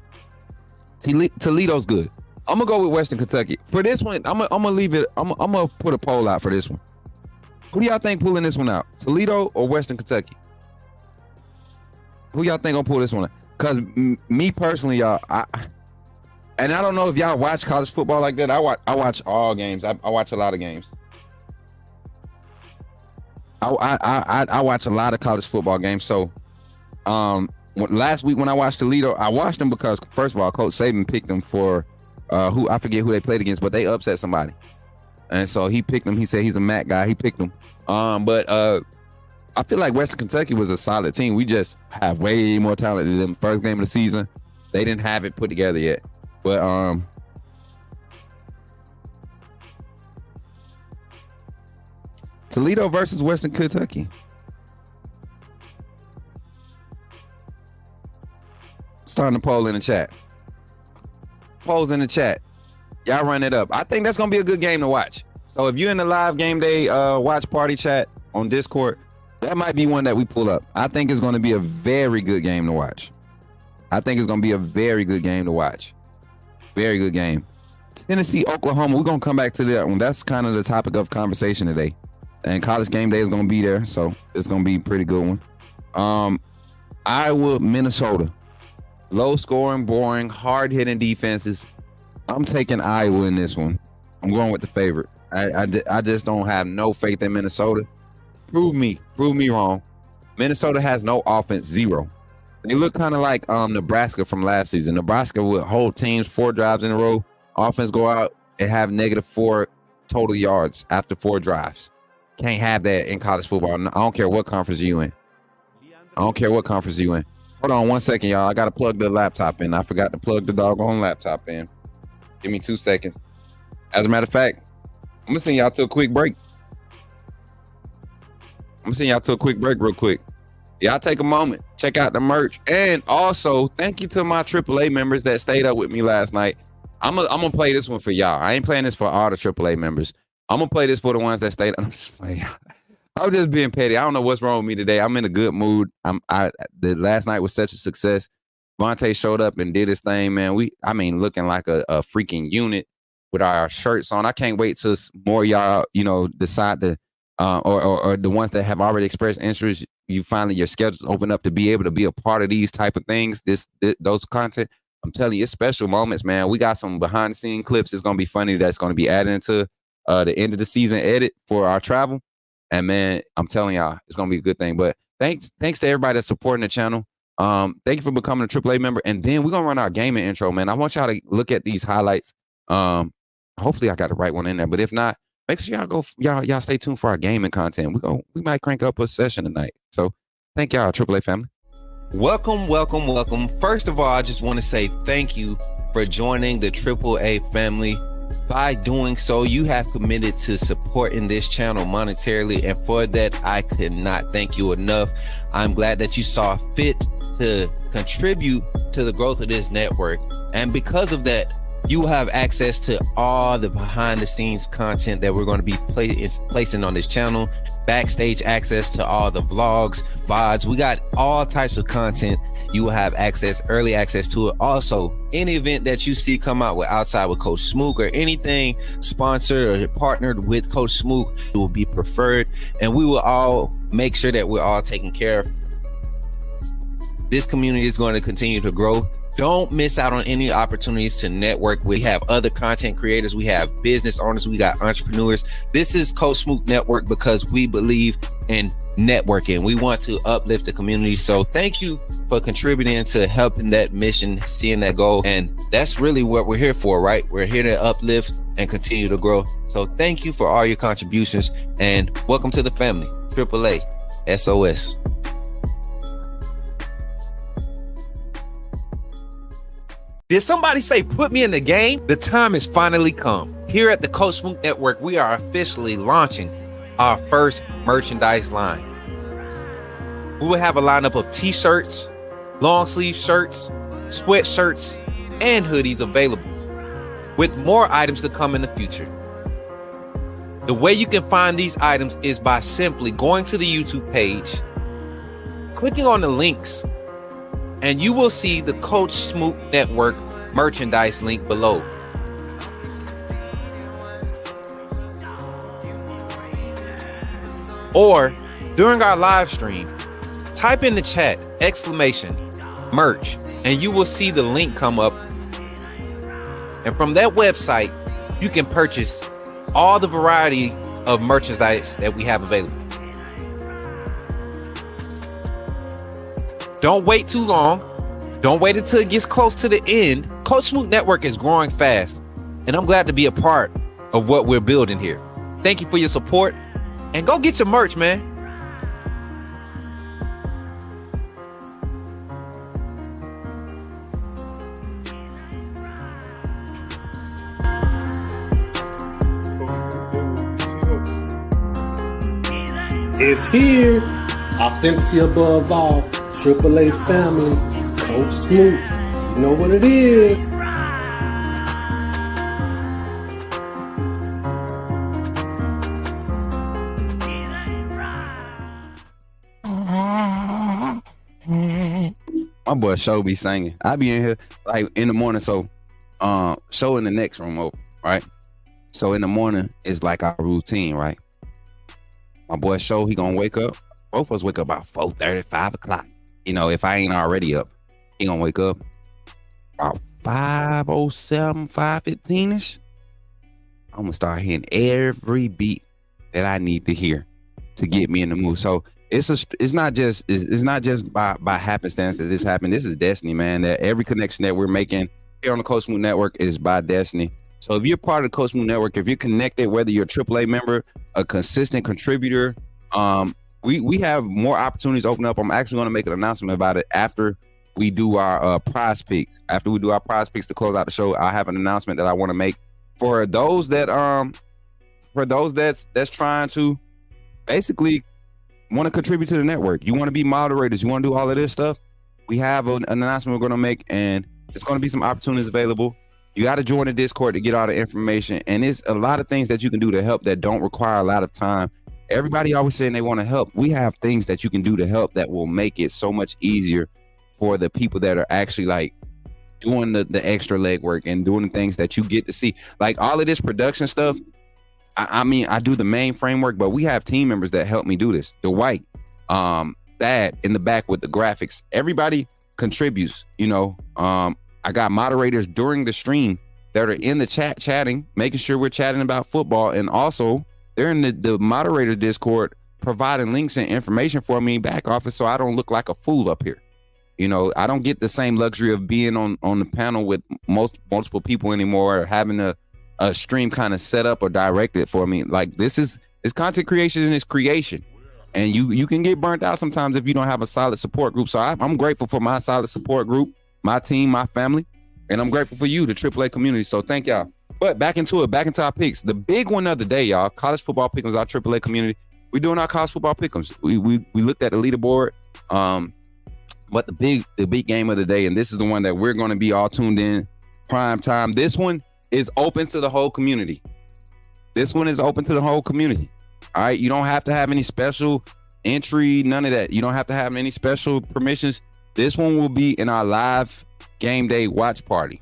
Toledo's good. I'm gonna go with Western Kentucky for this one. I'm gonna leave it. I'm gonna put a poll out for this one. Who do y'all think pulling this one out? Toledo or Western Kentucky? Who y'all think gonna pull this one out? Cause me personally, y'all, I don't know if y'all watch college football like that. I watch all games. I watch a lot of games. I watch a lot of college football games. So, last week when I watched Toledo, I watched them because first of all, Coach Saban picked them for who I forget who they played against, but they upset somebody, and so he picked them. He said he's a MAC guy. He picked them. But I feel like Western Kentucky was a solid team. We just have way more talent than them. First game of the season, they didn't have it put together yet. But Toledo versus Western Kentucky. Starting the poll in the chat. Polls in the chat. Y'all run it up. I think that's gonna be a good game to watch. So if you're in the live game day watch party chat on Discord, that might be one that we pull up. I think it's gonna be a very good game to watch. Very good game. Tennessee, Oklahoma. We're gonna come back to that one. That's kind of the topic of conversation today. And college game day is gonna be there, so it's gonna be a pretty good one. Iowa, Minnesota. Low scoring, boring, hard hitting defenses. I'm taking Iowa in this one. I'm going with the favorite. I just don't have no faith in Minnesota. Prove me wrong. Minnesota has no offense, 0. They look kind of like Nebraska from last season. Nebraska would hold teams 4 drives in a row. Offense go out and have -4 total yards after 4 drives. Can't have that in college football. I don't care what conference you in. Hold on 1 second, y'all. I got to plug the laptop in. I forgot to plug the doggone laptop in. Give me 2 seconds. As a matter of fact, I'm going to send y'all to a quick break. Real quick. Y'all take a moment. Check out the merch. And also, thank you to my AAA members that stayed up with me last night. I'm gonna play this one for y'all. I ain't playing this for all the AAA members. I'm going to play this for the ones that stayed. I'm just playing. I'm just being petty. I don't know what's wrong with me today. I'm in a good mood. The last night was such a success. Vontae showed up and did his thing, man. Looking like a freaking unit with our shirts on. I can't wait till more y'all, decide to, or the ones that have already expressed interest, you finally your schedules open up to be able to be a part of these type of things. Those content. I'm telling you, it's special moments, man. We got some behind the scene clips. It's gonna be funny. That's gonna be added into the end of the season edit for our travel. And man, I'm telling y'all, it's gonna be a good thing. But thanks to everybody that's supporting the channel. Thank you for becoming a AAA member. And then we're gonna run our gaming intro, man. I want y'all to look at these highlights. Hopefully I got the right one in there. But if not, make sure y'all stay tuned for our gaming content. We might crank up a session tonight. So thank y'all, AAA family. Welcome. First of all, I just want to say thank you for joining the AAA family. By doing so, you have committed to supporting this channel monetarily, and for that, I could not thank you enough. I'm glad that you saw fit to contribute to the growth of this network, and because of that, you will have access to all the behind the scenes content that we're going to be placing on this channel, backstage access to all the vlogs, VODs. We got all types of content. You will have early access to it. Also, any event that you see come out with outside with Coach Smook or anything sponsored or partnered with Coach Smook, it will be preferred, and we will all make sure that we're all taken care of. This community is going to continue to grow. Don't miss out on any opportunities to network. We have other content creators. We have business owners. We got entrepreneurs. This is Coach Smook Network because we believe in networking. We want to uplift the community. So thank you for contributing to helping that mission, seeing that goal. And that's really what we're here for, right? We're here to uplift and continue to grow. So thank you for all your contributions and welcome to the family. AAA SOS. Did somebody say, put me in the game? The time has finally come. Here at the Coach Smook Network, we are officially launching our first merchandise line. We will have a lineup of t-shirts, long sleeve shirts, sweatshirts, and hoodies available, with more items to come in the future. The way you can find these items is by simply going to the YouTube page, clicking on the links, and you will see the Coach Smook Network merchandise link below. Or during our live stream, type in the chat !merch, and you will see the link come up. And from that website, you can purchase all the variety of merchandise that we have available. Don't wait too long. Don't wait until it gets close to the end. Coach Smook Network is growing fast, and I'm glad to be a part of what we're building here. Thank you for your support, and go get your merch, man. It's here. Authenticity above all. AAA family. Coach Smook. You know what it is. My boy Show be singing. I be in here like in the morning. So Show in the next room over, right? So in the morning is like our routine, right? My boy Show, he gonna wake up. Both of us wake up about 4:30, 5 o'clock. If I ain't already up, he gonna wake up about 5:07, 5:15ish. I'm gonna start hearing every beat that I need to hear to get me in the mood. So it's not just by happenstance that this happened. This is destiny, man. That every connection that we're making here on the Coach Smook Network is by destiny. So if you're part of the Coach Smook Network, if you're connected, whether you're a AAA member, a consistent contributor, we have more opportunities open up. I'm actually going to make an announcement about it after we do our prize picks. After we do our prize picks to close out the show, I have an announcement that I want to make for those that's trying to basically want to contribute to the network. You want to be moderators. You want to do all of this stuff. We have an announcement we're going to make, and there's going to be some opportunities available. You got to join the Discord to get all the information, and it's a lot of things that you can do to help that don't require a lot of time. Everybody always saying they want to help. We have things that you can do to help that will make it so much easier for the people that are actually like doing the extra legwork and doing the things that you get to see. Like all of this production stuff. I mean, I do the main framework, but we have team members that help me do this. Dwight, that in the back with the graphics. Everybody contributes, you know. I got moderators during the stream that are in the chat chatting, making sure we're chatting about football. And also they're in the moderator Discord providing links and information for me back office so I don't look like a fool up here. You know, I don't get the same luxury of being on the panel with multiple people anymore, or having a stream kind of set up or directed for me. Like it's content creation and it's creation. And you can get burnt out sometimes if you don't have a solid support group. So I'm grateful for my solid support group, my team, my family, and I'm grateful for you, the AAA community. So thank y'all. But back into our picks. The big one of the day, y'all, college football pick'ems, our AAA community. We're doing our college football pick'ems. We looked at the leaderboard. But the big game of the day, and this is the one that we're going to be all tuned in prime time. This one is open to the whole community. All right. You don't have to have any special entry, none of that. You don't have to have any special permissions. This one will be in our live game day watch party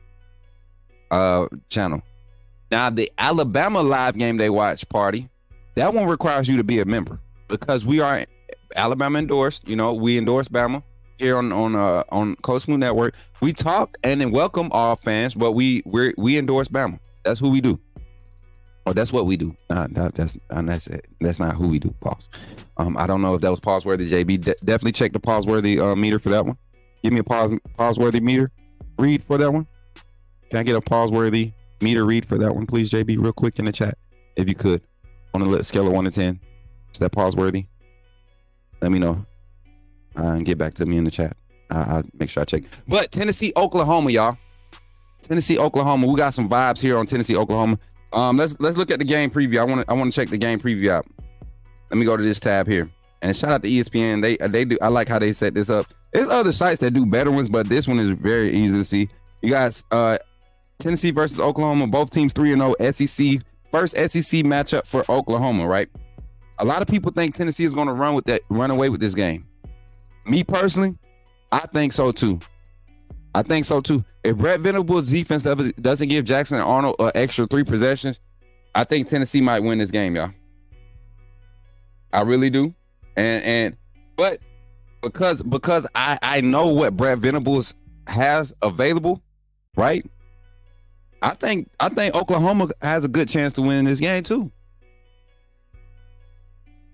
channel. Now, the Alabama live game day watch party, that one requires you to be a member because we are Alabama endorsed. You know, we endorse Bama here on Coach Smook Network. We talk and then welcome all fans, but we endorse Bama. That's who we do. Or that's what we do. That's it. That's not who we do. Pause. I don't know if that was pause worthy, JB. Definitely check the pause worthy meter for that one. Give me a pause worthy meter read for that one. Can I get a pause worthy meter read for that one, please, JB, real quick in the chat, if you could, on a scale of 1 to 10. Is that pause worthy? Let me know. And get back to me in the chat. I'll make sure I check. But Tennessee, Oklahoma, y'all. Tennessee, Oklahoma. We got some vibes here on Tennessee, Oklahoma. Let's look at the game preview. I want to check the game preview out. Let me go to this tab here. And shout out to ESPN. They do. I like how they set this up. There's other sites that do better ones, but this one is very easy to see. You guys, Tennessee versus Oklahoma. Both teams 3-0 SEC. First SEC matchup for Oklahoma, right? A lot of people think Tennessee is going to run away with this game. Me personally, I think so too. If Brett Venables' defense doesn't give Jackson and Arnold an extra 3 possessions, I think Tennessee might win this game, y'all. I really do. But because I know what Brett Venables has available, right? I think Oklahoma has a good chance to win this game too.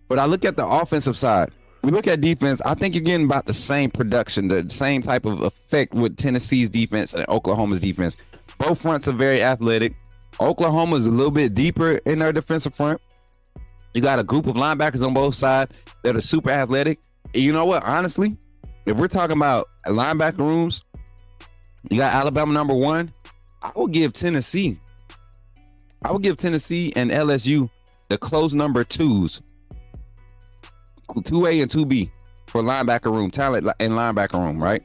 But I look at the offensive side. We look at defense. I think you're getting about the same production, the same type of effect with Tennessee's defense and Oklahoma's defense. Both fronts are very athletic. Oklahoma is a little bit deeper in their defensive front. You got a group of linebackers on both sides that are super athletic. And you know what? Honestly, if we're talking about linebacker rooms, you got Alabama number 1. I will give Tennessee and LSU the close number 2s. 2A and 2B for linebacker room, talent in linebacker room, right?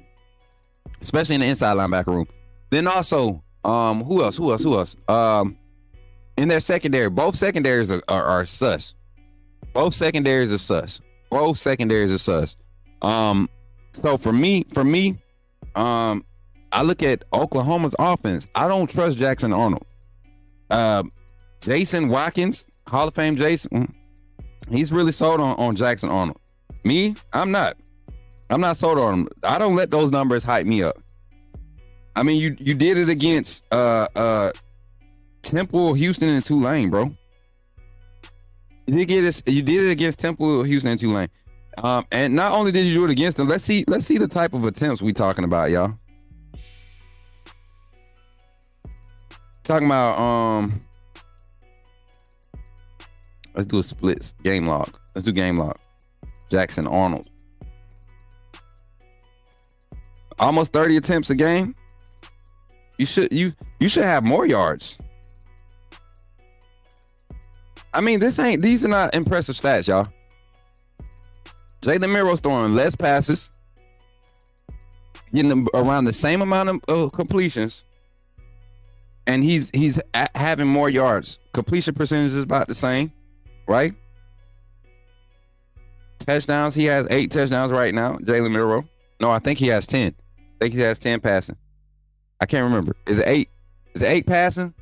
Especially in the inside linebacker room. Then also, who else? In their secondary, both secondaries are sus. Both secondaries are sus. So for me, I look at Oklahoma's offense. I don't trust Jackson Arnold. Jason Watkins, Hall of Fame Jason. He's really sold on Jackson Arnold. Me, I'm not sold on him. I don't let those numbers hype me up. I mean, you did it against Temple, Houston, and Tulane, bro. You did it against Temple, Houston, and Tulane. And not only did you do it against them, let's see the type of attempts we talking about, y'all. Talking about let's do a splits game log. Let's do game log. Jackson Arnold. Almost 30 attempts a game. You should have more yards. I mean, these are not impressive stats, y'all. Jalen Miro's throwing less passes, getting around the same amount of completions, and he's having more yards. Completion percentage is about the same, right? Touchdowns, he has 8 touchdowns right now, Jalen Miro. No, I think he has 10. I think he has 10 passing. I can't remember. Is it 8? Is it 8 passing?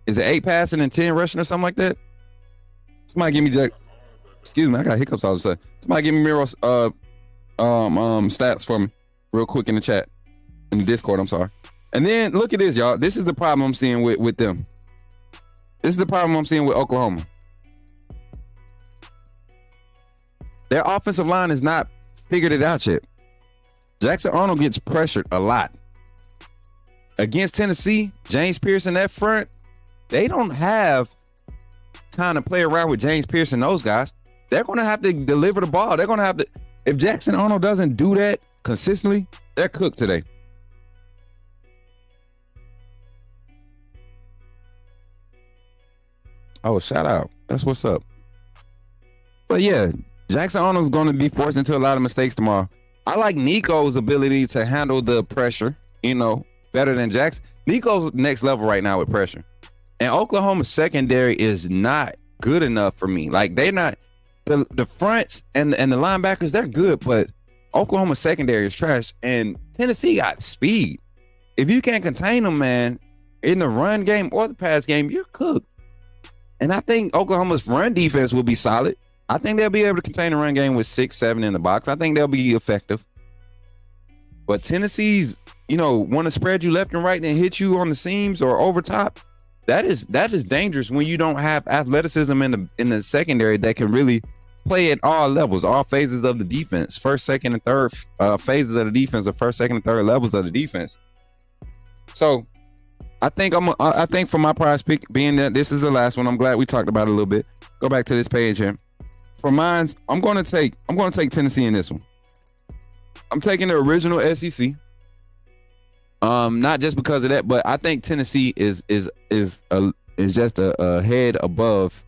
Is it 8 passing and 10 rushing or something like that? Somebody give me Jack. Excuse me, I got hiccups all of a sudden. Somebody give me Miro's stats for me real quick in the chat. In the Discord, I'm sorry. And then look at this, y'all. This is the problem I'm seeing with them. This is the problem I'm seeing with Oklahoma. Their offensive line has not figured it out yet. Jackson Arnold gets pressured a lot. Against Tennessee, James Pearson that front, they don't have time to play around with James Pearson, those guys. They're going to have to deliver the ball. They're going to have to, if Jackson Arnold doesn't do that consistently, they're cooked today. Oh, shout out. That's what's up. But yeah, Jackson Arnold's going to be forced into a lot of mistakes tomorrow. I like Nico's ability to handle the pressure, better than Jackson. Nico's next level right now with pressure. And Oklahoma's secondary is not good enough for me. Like, they're not, the fronts and the linebackers, they're good, but Oklahoma's secondary is trash. And Tennessee got speed. If you can't contain them, man, in the run game or the pass game, you're cooked. And I think Oklahoma's run defense will be solid. I think they'll be able to contain the run game with 6-7 in the box. I think they'll be effective. But Tennessee's, want to spread you left and right and hit you on the seams or over top. That is dangerous when you don't have athleticism in the secondary that can really play at all levels, all phases of the defense, first, second, and third phases of the defense, or first, second, and third levels of the defense. So I think for my prize pick, being that this is the last one, I'm glad we talked about it a little bit. Go back to this page here. For mine, I'm going to take Tennessee in this one. I'm taking the original SEC. Not just because of that, but I think Tennessee is just a head above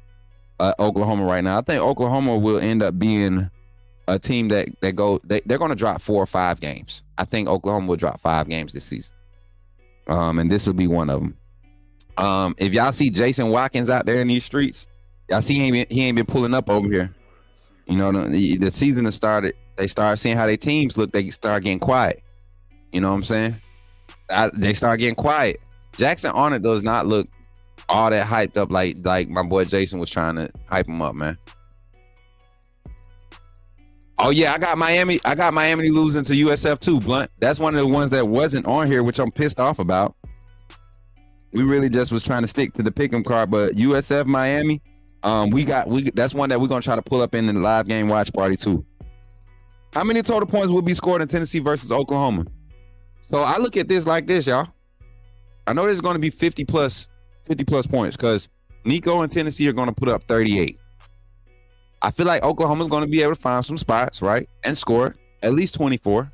Oklahoma right now. I think Oklahoma will end up being a team they're going to drop 4 or 5 games. I think Oklahoma will drop 5 games this season. And this will be one of them. If y'all see Jason Watkins out there in these streets, y'all see he ain't been pulling up over here. The season has started. They start seeing how their teams look. They start getting quiet. You know what I'm saying? They start getting quiet. Jackson Arnold does not look all that hyped up like my boy Jason was trying to hype him up, man. Oh yeah, I got Miami losing to USF too, Blunt. That's one of the ones that wasn't on here, which I'm pissed off about. We really just was trying to stick to the Pickem card, but USF Miami, that's one that we're gonna try to pull up in the live game watch party too. How many total points will be scored in Tennessee versus Oklahoma? So I look at this like this, y'all. I know there's going to be 50 plus points because Nico and Tennessee are going to put up 38. I feel like Oklahoma's going to be able to find some spots, right, and score at least 24.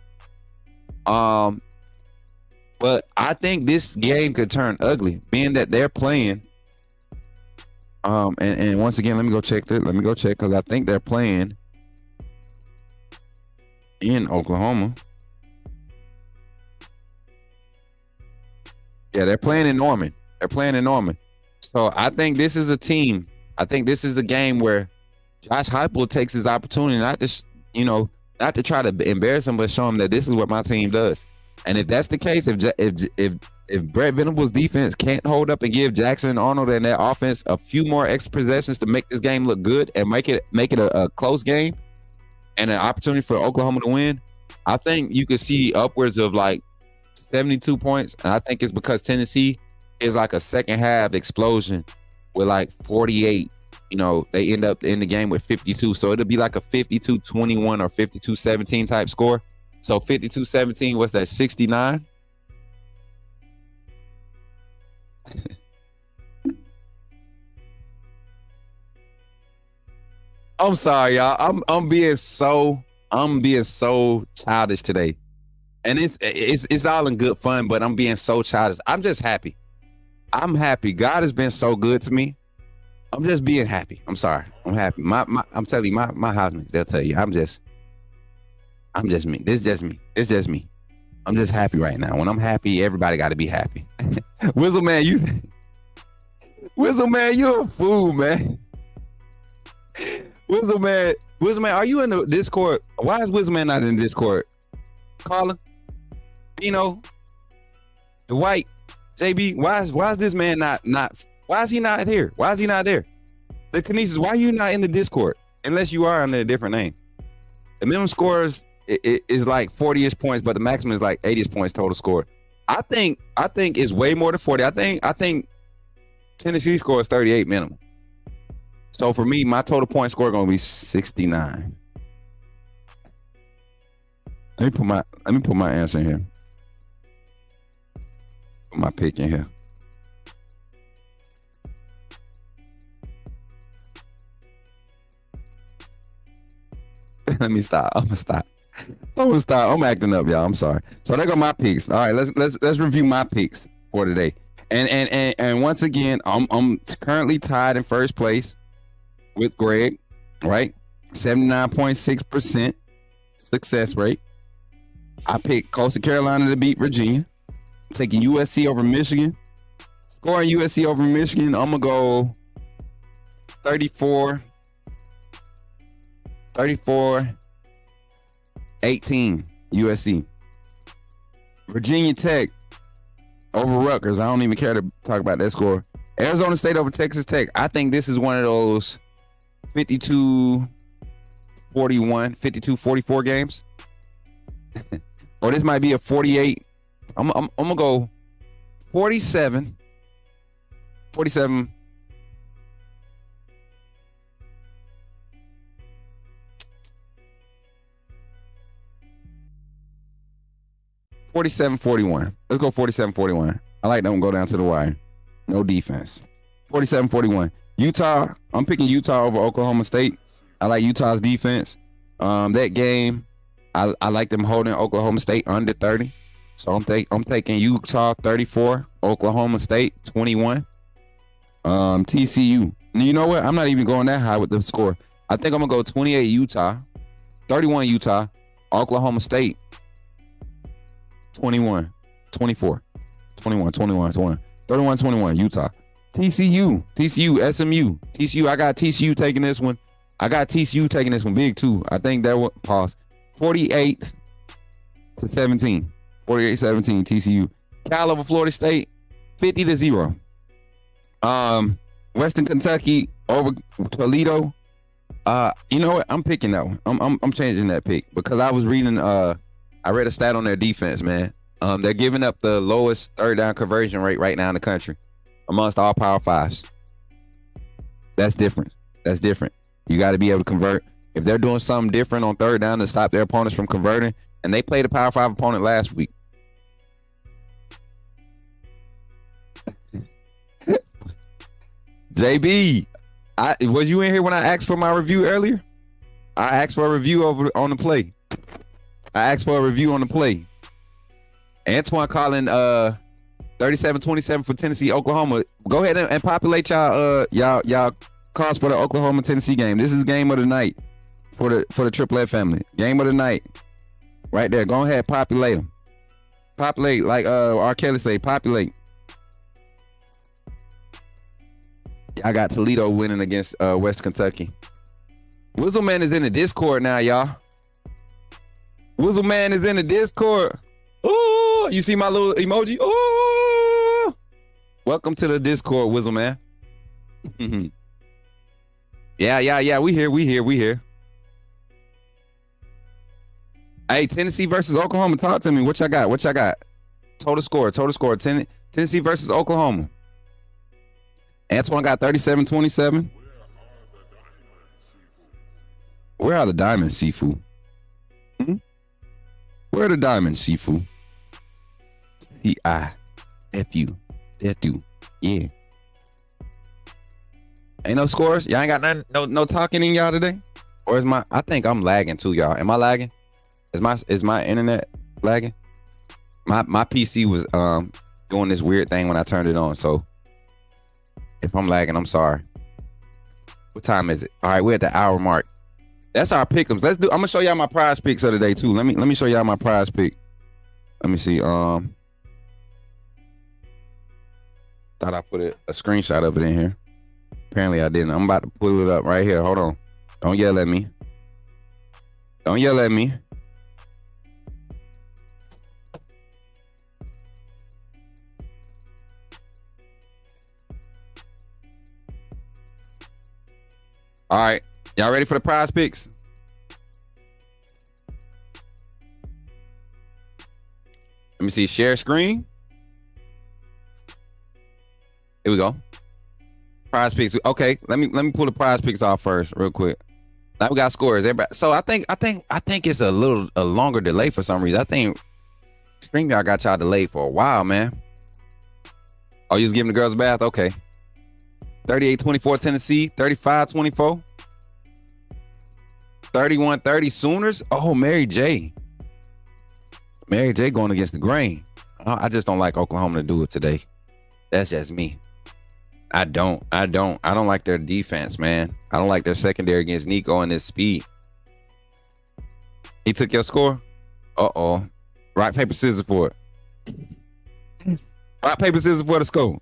But I think this game could turn ugly, being that they're playing. And once again, let me go check because I think they're playing in Oklahoma. Yeah, they're playing in Norman. So I think this is a team. I think this is a game where Josh Heupel takes his opportunity not to try to embarrass him, but show him that this is what my team does. And if that's the case, if Brett Venable's defense can't hold up and give Jackson Arnold and that offense a few more extra possessions to make this game look good and make it a close game and an opportunity for Oklahoma to win, I think you could see upwards of like 72 points. And I think it's because Tennessee is like a second half explosion with like 48. They end up in the game with 52. So it'll be like a 52-21 or 52-17 type score. So 52-17, what's that, 69? I'm sorry, y'all. I'm being so childish today. And it's all in good fun, but I'm being so childish. I'm just happy. I'm happy. God has been so good to me. I'm just being happy. I'm sorry. I'm happy. I'm telling you, my housemates, they'll tell you. I'm just me. This is just me. It's just me. I'm just happy right now. When I'm happy, everybody got to be happy. Wizzle man, you're a fool, man. Wizzle man, are you in the Discord? Why is Wizzle man not in the Discord? Colin, Dino, Dwight, JB. Why is this man not? Why is he not here? Why is he not there? The Kinesis, why are you not in the Discord? Unless you are under a different name. The minimum scores is like 40-ish points, but the maximum is like 80-ish points total score. I think it's way more than 40. I think Tennessee score is 38 minimum. So for me, my total point score gonna be 69. Let me put my answer in here. Put my pick in here. Let me stop. I'm gonna stop. I'm acting up, y'all. I'm sorry. So there go my picks. All right, let's review my picks for today. And once again, I'm currently tied in first place with Greg, right? 79.6% success rate. I picked Coastal Carolina to beat Virginia. I'm taking USC over Michigan. Scoring USC over Michigan, I'm gonna go 34-18 USC. Virginia Tech over Rutgers. I don't even care to talk about that score. Arizona State over Texas Tech. I think this is one of those 52-41, 52-44 games. Or this might be a 48. I'm gonna go 47. 47. Let's go 47-41. I like them go down to the wire. No defense. 47-41. Utah. I'm picking Utah over Oklahoma State. I like Utah's defense. That game, I like them holding Oklahoma State under 30. So I'm taking Utah 34, Oklahoma State 21. TCU. You know what? I'm not even going that high with the score. I think I'm gonna go 28 Utah, 31 Utah, Oklahoma State 21, 24, 21, 21, 21, 31, 21 Utah. TCU, SMU, TCU. I got TCU taking this one. I got TCU taking this one big too. I think that would pause. 48-17. 48-17 TCU. Cal over Florida State, 50-0. Western Kentucky over Toledo. You know what? I'm picking that one. I'm changing that pick because I was reading. I read a stat on their defense, man. They're giving up the lowest third down conversion rate right now in the country amongst all Power Fives. That's different. You got to be able to convert. If they're doing something different on third down to stop their opponents from converting, and they played a Power 5 opponent last week. JB, was you in here when I asked for my review earlier? I asked for a review on the play. Antoine calling 37-27 for Tennessee, Oklahoma. Go ahead and populate y'all calls for the Oklahoma Tennessee game. This is game of the night for the Triple F family. Game of the night. Right there. Go ahead, populate them. Populate, like R. Kelly say, populate. I got Toledo winning against West Kentucky. Whizzleman is in the Discord now, y'all. Whizzleman is in the Discord. Oh, you see my little emoji? Oh, welcome to the Discord, Whizzleman. Yeah. We here. Hey, Tennessee versus Oklahoma. Talk to me. What y'all got? Total score. Tennessee versus Oklahoma. Antoine got 37-27. Where are the diamonds, Sifu? Where are the diamonds, Sifu? C-I-F-U. F-U. Yeah. Ain't no scores? Y'all ain't got nothing? No talking in y'all today? Or I think I'm lagging too, y'all. Am I lagging? Is my internet lagging? My PC was doing this weird thing when I turned it on, so if I'm lagging, I'm sorry. What time is it? All right, we're at the hour mark. That's our pick'ems. I'm gonna show y'all my prize picks of the day too. Let me show y'all my prize pick. Let me see. Thought I put a screenshot of it in here. Apparently I didn't. I'm about to pull it up right here. Hold on. Don't yell at me. All right. Y'all ready for the prize picks? Let me see. Share screen. Here we go. Prize picks. Okay, let me pull the prize picks off first, real quick. Now we got scores. Everybody. So I think it's a longer delay for some reason. I think StreamYard got y'all delayed for a while, man. Oh, you was giving the girls a bath? Okay. 38-24 Tennessee, 35-24. 31-30 Sooners. Oh, Mary J. Mary J going against the grain. I just don't like Oklahoma to do it today. That's just me. I don't like their defense, man. I don't like their secondary against Nico and his speed. He took your score? Uh-oh. Rock, paper, scissors for it. Rock, paper, scissors for the score.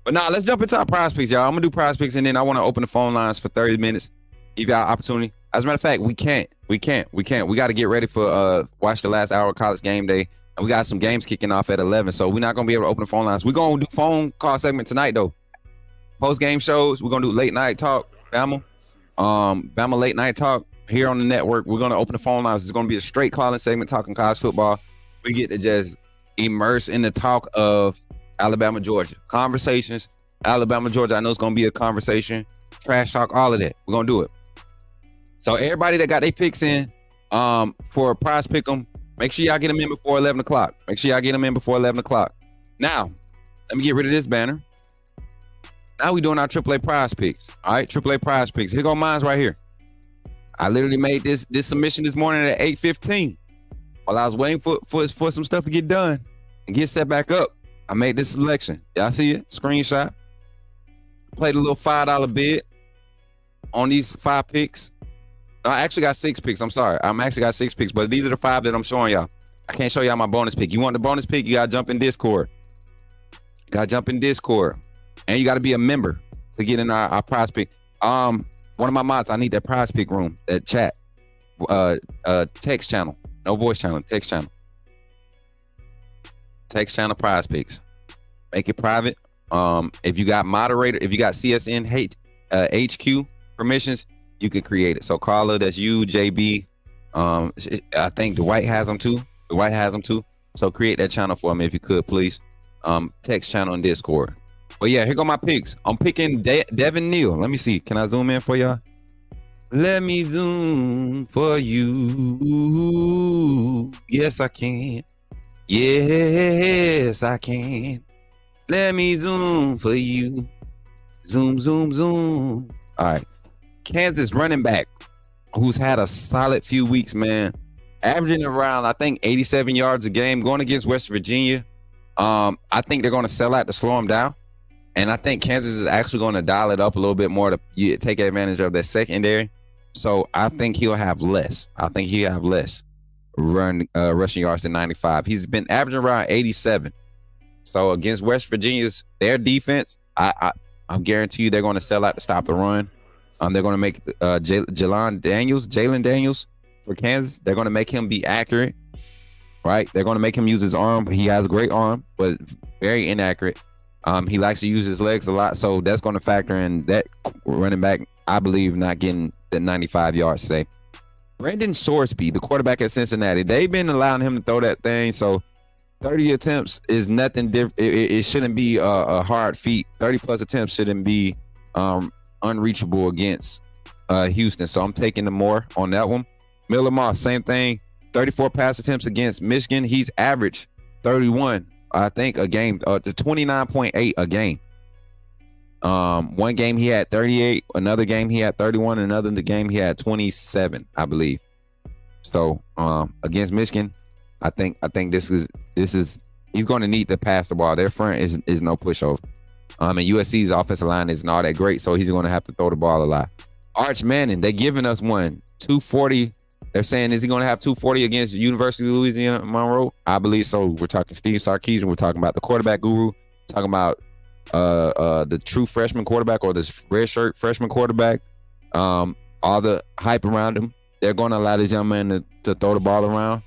But now let's jump into our prize picks, y'all. I'm gonna do prize picks, and then I want to open the phone lines for 30 minutes. Give y'all opportunity. As a matter of fact, we can't. We got to get ready for watch the last hour of college game day. And we got some games kicking off at 11. So we're not gonna be able to open the phone lines. We're gonna do phone call segment tonight though. Post game shows. We're gonna do late night talk, Bama. Bama late night talk here on the network. We're gonna open the phone lines. It's gonna be a straight calling segment talking college football. We get to just immerse in the talk of Alabama, Georgia. Conversations. Alabama, Georgia. I know it's gonna be a conversation. Trash talk, all of that. We're gonna do it. So everybody that got their picks in for a prize pick 'em, make sure y'all get them in before 11 o'clock. Make sure y'all get them in before 11 o'clock. Now, let me get rid of this banner. Now we doing our AAA prize picks. All right, AAA prize picks. Here go mine's right here. I literally made this submission this morning at 8:15 while I was waiting for some stuff to get done and get set back up. I made this selection. Y'all see it? Screenshot. Played a little $5 bid on these 5 picks. No, I actually got 6 picks. I'm sorry. I'm actually got 6 picks, but these are the 5 that I'm showing y'all. I can't show y'all my bonus pick. You want the bonus pick? You gotta jump in Discord. And you gotta be a member to get in our prize pick. One of my mods, I need that prize pick room, that chat, text channel, no voice channel, text channel. Text channel prize picks. Make it private. If you got moderator, if you got CSN HQ permissions, you can create it. So Carla, that's you, JB. I think Dwight has them too. So create that channel for me if you could, please. Text channel in Discord. But yeah, here go my picks. I'm picking Devin Neal. Let me see. Can I zoom in for y'all? Let me zoom for you. Yes, I can. Yes, I can. Let me zoom for you. Zoom, zoom, zoom. All right. Kansas running back who's had a solid few weeks, man. Averaging around, I think, 87 yards a game, going against West Virginia. I think they're going to sell out to slow him down. And I think Kansas is actually going to dial it up a little bit more to take advantage of their secondary. So I think he'll have less. Rushing yards than 95. He's been averaging around 87. So against West Virginia's, their defense, I'm guarantee you they're going to sell out to stop the run. They're going to make Jalen Daniels for Kansas. They're going to make him be accurate, right? They're going to make him use his arm. He has a great arm, but very inaccurate. He likes to use his legs a lot, so that's going to factor in that running back, I believe, not getting the 95 yards today. Brandon Sorsby, the quarterback at Cincinnati, they've been allowing him to throw that thing, so 30 attempts is nothing different. It shouldn't be a hard feat. 30-plus attempts shouldn't be unreachable against Houston, so I'm taking the more on that one. Miller Moss, same thing. 34 pass attempts against Michigan. He's averaged 31, I think, a game. 29.8 a game. One game he had 38. Another game he had 31. Another game he had 27, I believe. So against Michigan, I think this is he's going to need to pass the ball. Their front is no pushover. And USC's offensive line isn't all that great, so he's going to have to throw the ball a lot. Arch Manning, they're giving us 240. They're saying, is he going to have 240 against the University of Louisiana Monroe? I believe so. We're talking Steve Sarkisian. We're talking about the quarterback guru. Talking about the true freshman quarterback or this redshirt freshman quarterback. All the hype around him. They're going to allow this young man to throw the ball around.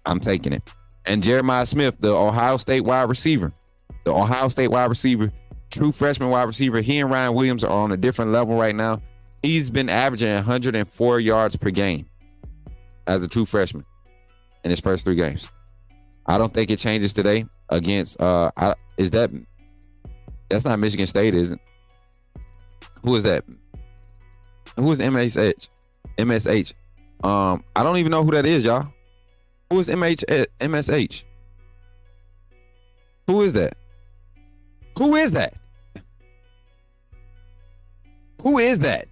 I'm taking it. And Jeremiah Smith, the Ohio State wide receiver. true freshman wide receiver. He and Ryan Williams are on a different level right now. He's been averaging 104 yards per game as a true freshman in his first 3 games. I don't think it changes today against that's not Michigan State, is it? Who is that? Who is MSH? MSH. I don't even know who that is, y'all. Who is MSH? Who is that? Who is that? Who is that?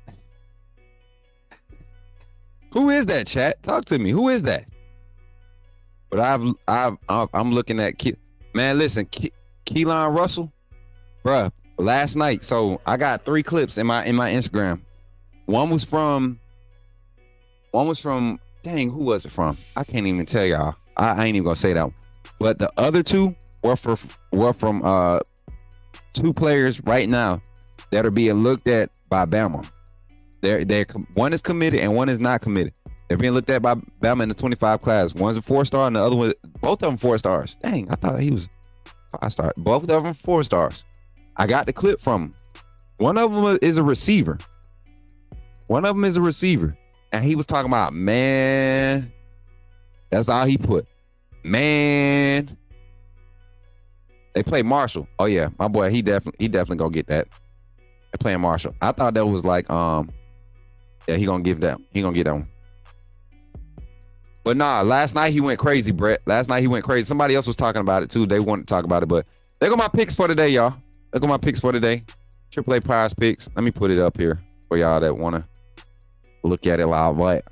Who is that, chat? Talk to me. Who is that? But I'm looking at man. Listen, Keelan Russell, bruh. Last night, so I got 3 clips in my Instagram. One was from. Dang, who was it from? I can't even tell y'all. I ain't even gonna say that one. But the other 2 were from 2 players right now that are being looked at by Bama. They're one is committed and one is not committed. They're being looked at by Bama in the 25 class. One's a 4-star and the other one, both of them 4 stars. Dang, I thought he was 5-star. Both of them 4 stars. I got the clip from him. One of them is a receiver. And he was talking about, man, that's all he put. Man. They play Marshall. Oh yeah, my boy, he definitely gonna get that. They're playing Marshall. I thought that was like, yeah, he gonna get that one. But nah, last night he went crazy, Brett. Last night he went crazy. Somebody else was talking about it too. They wanted to talk about it, but there go my picks for today, y'all. There go my picks for today. AAA Prize picks. Let me put it up here for y'all that want to look at it live. But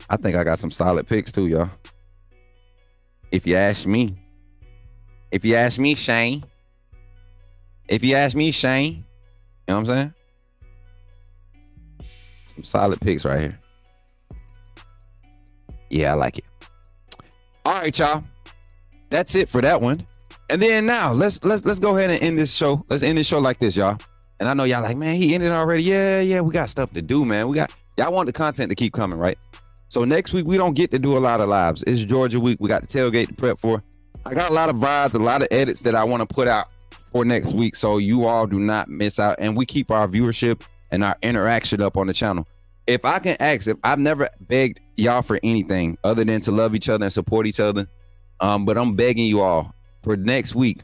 I think I got some solid picks too, y'all. If you ask me. If you ask me, Shane. You know what I'm saying? Some solid picks right here. Yeah, I like it. All right, y'all. That's it for that one. And then now let's go ahead and end this show. Let's end this show like this, y'all. And I know y'all like, man, he ended already. Yeah, we got stuff to do, man. Y'all want the content to keep coming, right? So next week we don't get to do a lot of lives. It's Georgia week. We got the tailgate to prep for. I got a lot of VODs, a lot of edits that I want to put out for next week, so you all do not miss out. And we keep our viewership and our interaction up on the channel. If I can ask, if I've never begged y'all for anything other than to love each other and support each other, but I'm begging you all for next week,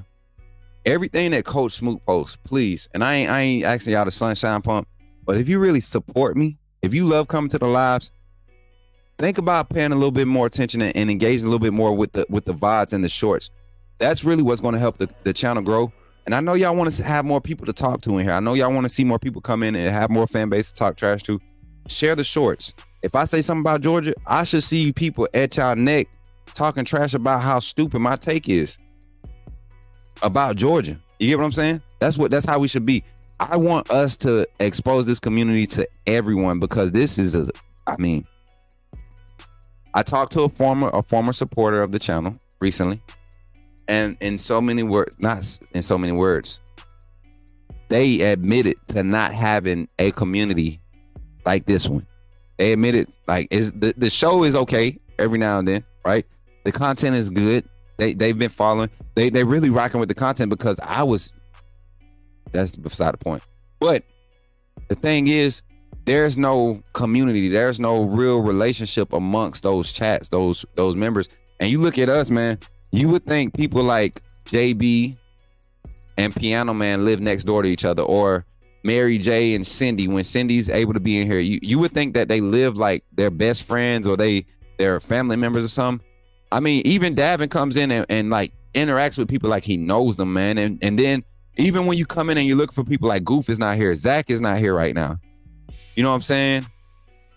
everything that Coach Smook posts, please. And I ain't asking y'all to sunshine pump, but if you really support me, if you love coming to the lives, think about paying a little bit more attention and engaging a little bit more with the VODs and the shorts. That's really what's going to help the channel grow. And I know y'all want to have more people to talk to in here. I know y'all want to see more people come in and have more fan base to talk trash to. Share the shorts. If I say something about Georgia, I should see people at y'all neck talking trash about how stupid my take is about Georgia. You get what I'm saying? That's how we should be. I want us to expose this community to everyone, because this is I talked to a former supporter of the channel recently, and not in so many words, they admitted to not having a community like this one. They admitted, like, the show is okay every now and then, right? The content is good. They've been following. They really rocking with the content, because that's beside the point. But the thing is, there's no community. There's no real relationship amongst those chats, those members. And you look at us, man, you would think people like JB and Piano Man live next door to each other, or Mary J and Cindy, when Cindy's able to be in here, you would think that they live like they're best friends, or they're family members or something. I mean, even Davin comes in and like interacts with people like he knows them, man. And then even when you come in and you look for people like Goof is not here, Zach is not here right now. You know what I'm saying?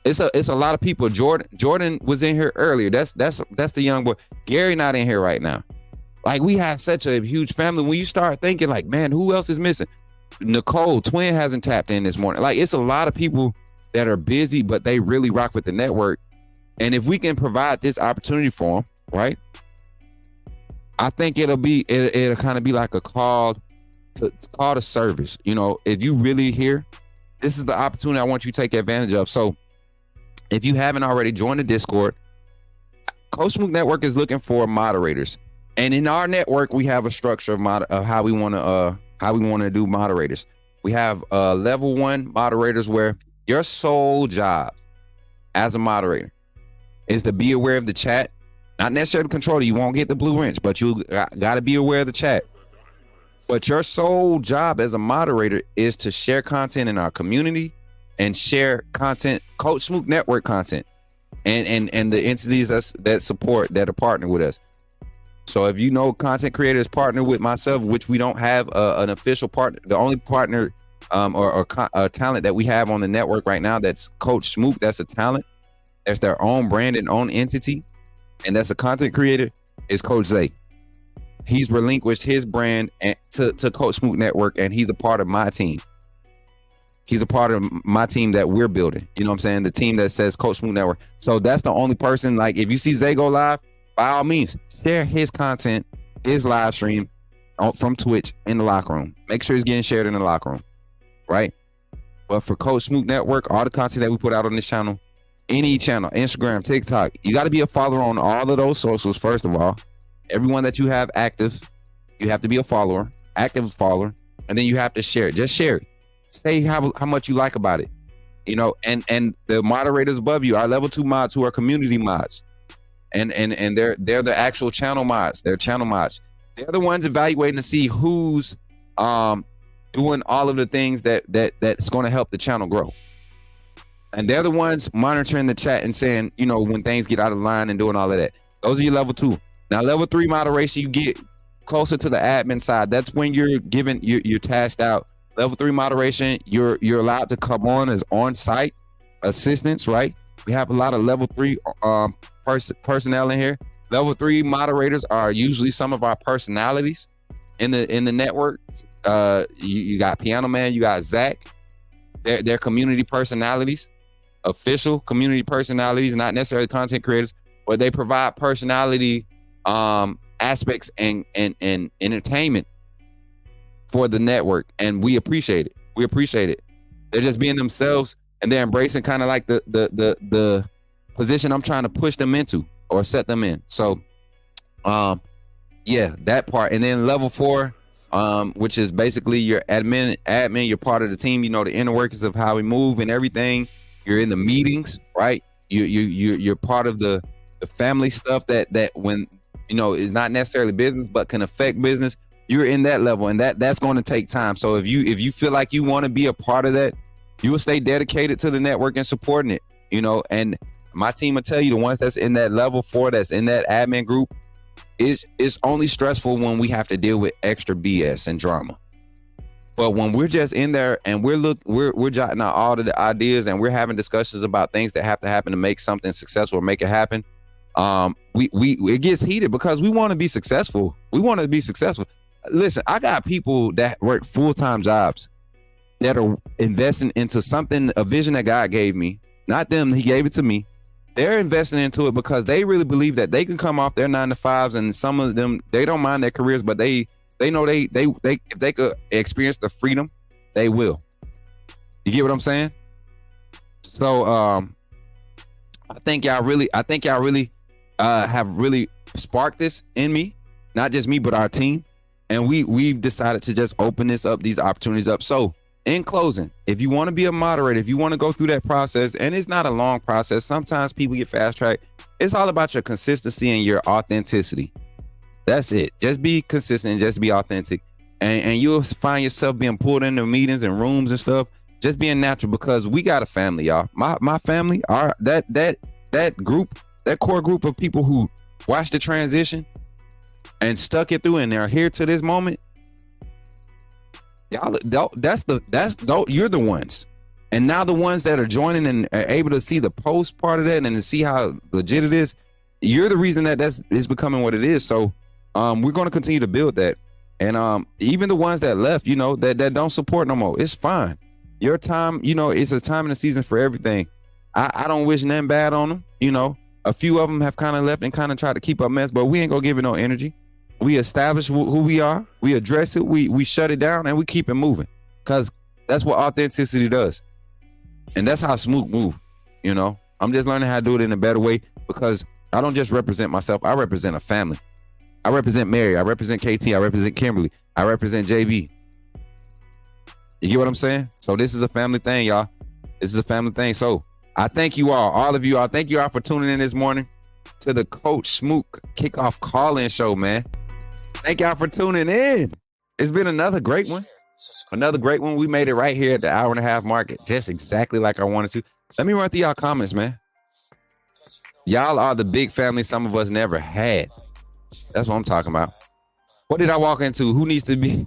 It's a lot of people. Jordan was in here earlier. That's the young boy. Gary not in here right now. Like, we have such a huge family. When you start thinking like, man, who else is missing? Nicole Twin hasn't tapped in this morning. Like, it's a lot of people that are busy, but they really rock with the network. And if we can provide this opportunity for them, right? I think it'll kind of be like a call to service. You know, if you really here, this is the opportunity I want you to take advantage of. So if you haven't already, joined the Discord. Coach Smook Network is looking for moderators. And in our network, we have a structure of how we want to do moderators. We have level 1 moderators where your sole job as a moderator is to be aware of the chat, not necessarily control it. You won't get the blue wrench, but you got to be aware of the chat. But your sole job as a moderator is to share content in our community and share content, Coach Smook Network content, and the entities that are partnered with us. So if you know content creators partner with myself, which we don't have an official partner, the only partner or talent that we have on the network right now, that's Coach Smook. That's a talent. That's their own brand and own entity. And that's a content creator, is Coach Zay. He's relinquished his brand to Coach Smook Network, and he's a part of my team. He's a part of my team that we're building. You know what I'm saying? The team that says Coach Smook Network. So that's the only person, like, if you see Zay go live, by all means, share his content, his live stream from Twitch in the locker room. Make sure he's getting shared in the locker room, right? But for Coach Smook Network, all the content that we put out on this channel, any channel, Instagram, TikTok, you got to be a follower on all of those socials, first of all. Everyone that you have active, you have to be a follower, active follower, and then you have to share it. Just share it. Say how much you like about it, you know. And the moderators above you are level 2 mods who are community mods, and they're the actual channel mods. They're channel mods. They're the ones evaluating to see who's doing all of the things that's going to help the channel grow. And they're the ones monitoring the chat and saying, you know, when things get out of line and doing all of that. Those are your level 2. Now, level 3 moderation, you get closer to the admin side. That's when you're tasked out. Level 3 moderation, you're allowed to come on as on-site assistants, right? We have a lot of level 3 personnel in here. Level 3 moderators are usually some of our personalities in the network. You got Piano Man, you got Zach. They're community personalities, official community personalities, not necessarily content creators, but they provide personality aspects and entertainment for the network, and we appreciate it. They're just being themselves, and they're embracing kind of like the position I'm trying to push them into or set them in. So yeah, that part. And then level 4, which is basically your admin, you're part of the team, you know, the inner workings of how we move and everything. You're in the meetings, right? You're part of the family stuff that when, you know, is not necessarily business but can affect business. You're in that level, and that's going to take time. So if you feel like you want to be a part of that, you will stay dedicated to the network and supporting it, you know. And my team will tell you, the ones that's in that level 4, that's in that admin group, it's only stressful when we have to deal with extra BS and drama. But when we're just in there and we're jotting out all of the ideas and we're having discussions about things that have to happen to make something successful or make it happen, it gets heated because we want to be successful. Listen, I got people that work full-time jobs that are investing into something, a vision that God gave me. Not them, he gave it to me. They're investing into it because they really believe that they can come off their 9-to-5s, and some of them, they don't mind their careers, but they know they if they could experience the freedom, they will. You get what I'm saying? So I think y'all really have really sparked this in me, not just me, but our team. And we've decided to just open these opportunities up. So in closing, if you want to be a moderator, if you want to go through that process, and it's not a long process, sometimes people get fast tracked. It's all about your consistency and your authenticity. That's it. Just be consistent and just be authentic. And you'll find yourself being pulled into meetings and rooms and stuff, just being natural, because we got a family, y'all. My family, that group, that core group of people who watched the transition and stuck it through, and they're here to this moment. Y'all, you're the ones. And now the ones that are joining and are able to see the post part of that and to see how legit it is, you're the reason that it's becoming what it is. So we're going to continue to build that. And even the ones that left, you know, that don't support no more, it's fine. Your time, you know, it's a time and a season for everything. I don't wish nothing bad on them. You know, a few of them have kind of left and kind of tried to keep up mess, but we ain't gonna give it no energy. We establish who we are, we address it, we shut it down, and we keep it moving, because that's what authenticity does. And that's how Smook move. You know, I'm just learning how to do it in a better way, because I don't just represent myself, I represent a family. I represent Mary. I represent KT. I represent Kimberly. I represent JV. You get what I'm saying? So this is a family thing, y'all. This is a family thing. So I thank you all of you all. Thank you all for tuning in this morning to the Coach Smook kickoff call-in show, man. Thank y'all for tuning in. It's been another great one. Another great one. We made it right here at the hour and a half mark, just exactly like I wanted to. Let me run through y'all comments, man. Y'all are the big family some of us never had. That's what I'm talking about. What did I walk into? Who needs to be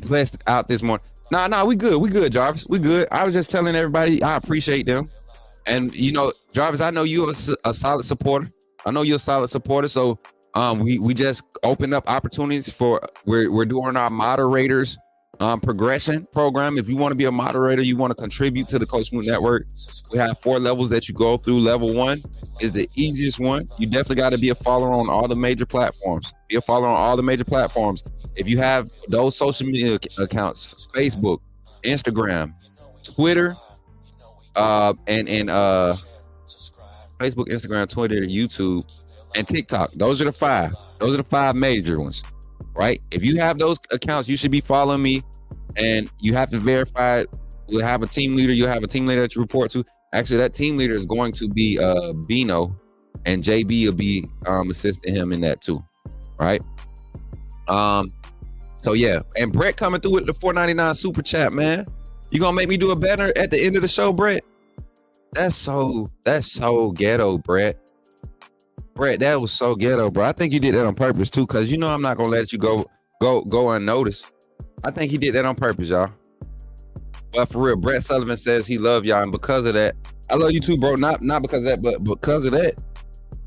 blessed out this morning? Nah, we good. We good, Jarvis. We good. I was just telling everybody I appreciate them. And, you know, Jarvis, I know you're a solid supporter. I know you're a solid supporter. So we just opened up opportunities for, we're doing our moderators progression program. If you want to be a moderator, you want to contribute to the Coach Smook Network, we have 4 levels that you go through. Level 1 is the easiest one. You definitely got to be a follower on all the major platforms. Be a follower on all the major platforms. If you have those social media accounts, Facebook, Instagram, Twitter, and Facebook, Instagram, Twitter, YouTube, and TikTok. Those are the 5. Those are the 5 major ones, right? If you have those accounts, you should be following me, and you have to verify. You'll have a team leader. You'll have a team leader that you report to. Actually, that team leader is going to be Bino, and JB will be assisting him in that too, right? So yeah, and Brett coming through with the $4.99 super chat, man. You gonna make me do a banner at the end of the show, Brett? That's so ghetto, Brett. Brett, that was so ghetto, bro. I think you did that on purpose too, cause you know I'm not gonna let you go unnoticed. I think he did that on purpose, y'all. But for real, Brett Sullivan says he love y'all, and because of that, I love you too, bro. Not because of that, but because of that,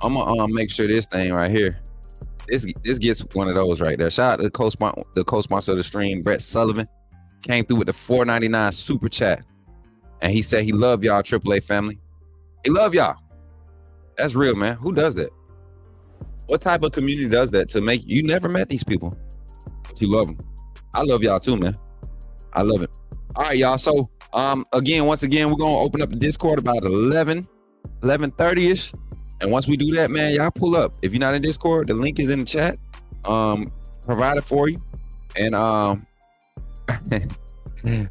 I'm gonna make sure this thing right here, this gets one of those right there. Shout out to the co-sponsor of the stream, Brett Sullivan, came through with the $4.99 super chat, and he said he love y'all, AAA family. He love y'all. That's real, man. Who does that? What type of community does that to make you never met these people, but you love them? I love y'all too, man. I love it. All right, y'all. So once again, we're gonna open up the Discord about 11:30ish. And once we do that, man, y'all pull up. If you're not in Discord, the link is in the chat. Provided for you. And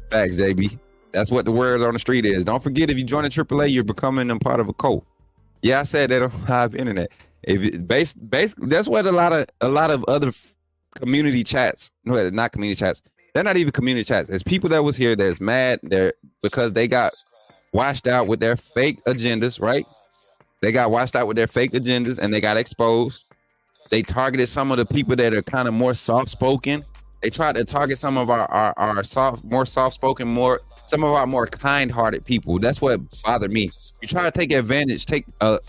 facts, JB. That's what the words on the street is. Don't forget, if you join the AAA, you're becoming a part of a cult. Yeah, I said that on live internet. If basically, that's what a lot of other community chats, no, not community chats. They're not even community chats. There's people that was here that's mad there because they got washed out with their fake agendas, right? They got washed out with their fake agendas and they got exposed. They targeted some of the people that are kind of more soft-spoken. They tried to target some of our more soft-spoken, some of our more kind-hearted people. That's what bothered me. You try to take advantage, take a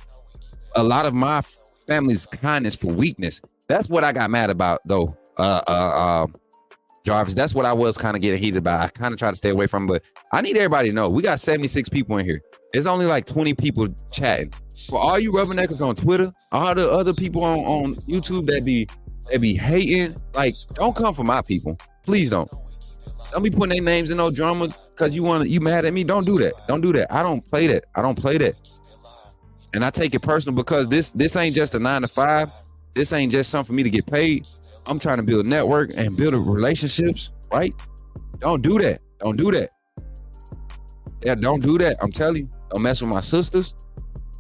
lot of my family's kindness for weakness. That's what I got mad about, though. Jarvis, that's what I was kind of getting heated about. I kind of try to stay away from, but I need everybody to know we got 76 people in here. There's only like 20 people chatting. For all you rubberneckers on Twitter, all the other people on YouTube that be hating, like, don't come for my people. Please don't. Don't be putting their names in no drama because you mad at me. Don't do that. Don't do that. I don't play that. And I take it personal because this ain't just a 9-to-5. This ain't just something for me to get paid. I'm trying to build a network and build relationships, right? Don't do that. Don't do that. Yeah, don't do that. I'm telling you. Don't mess with my sisters.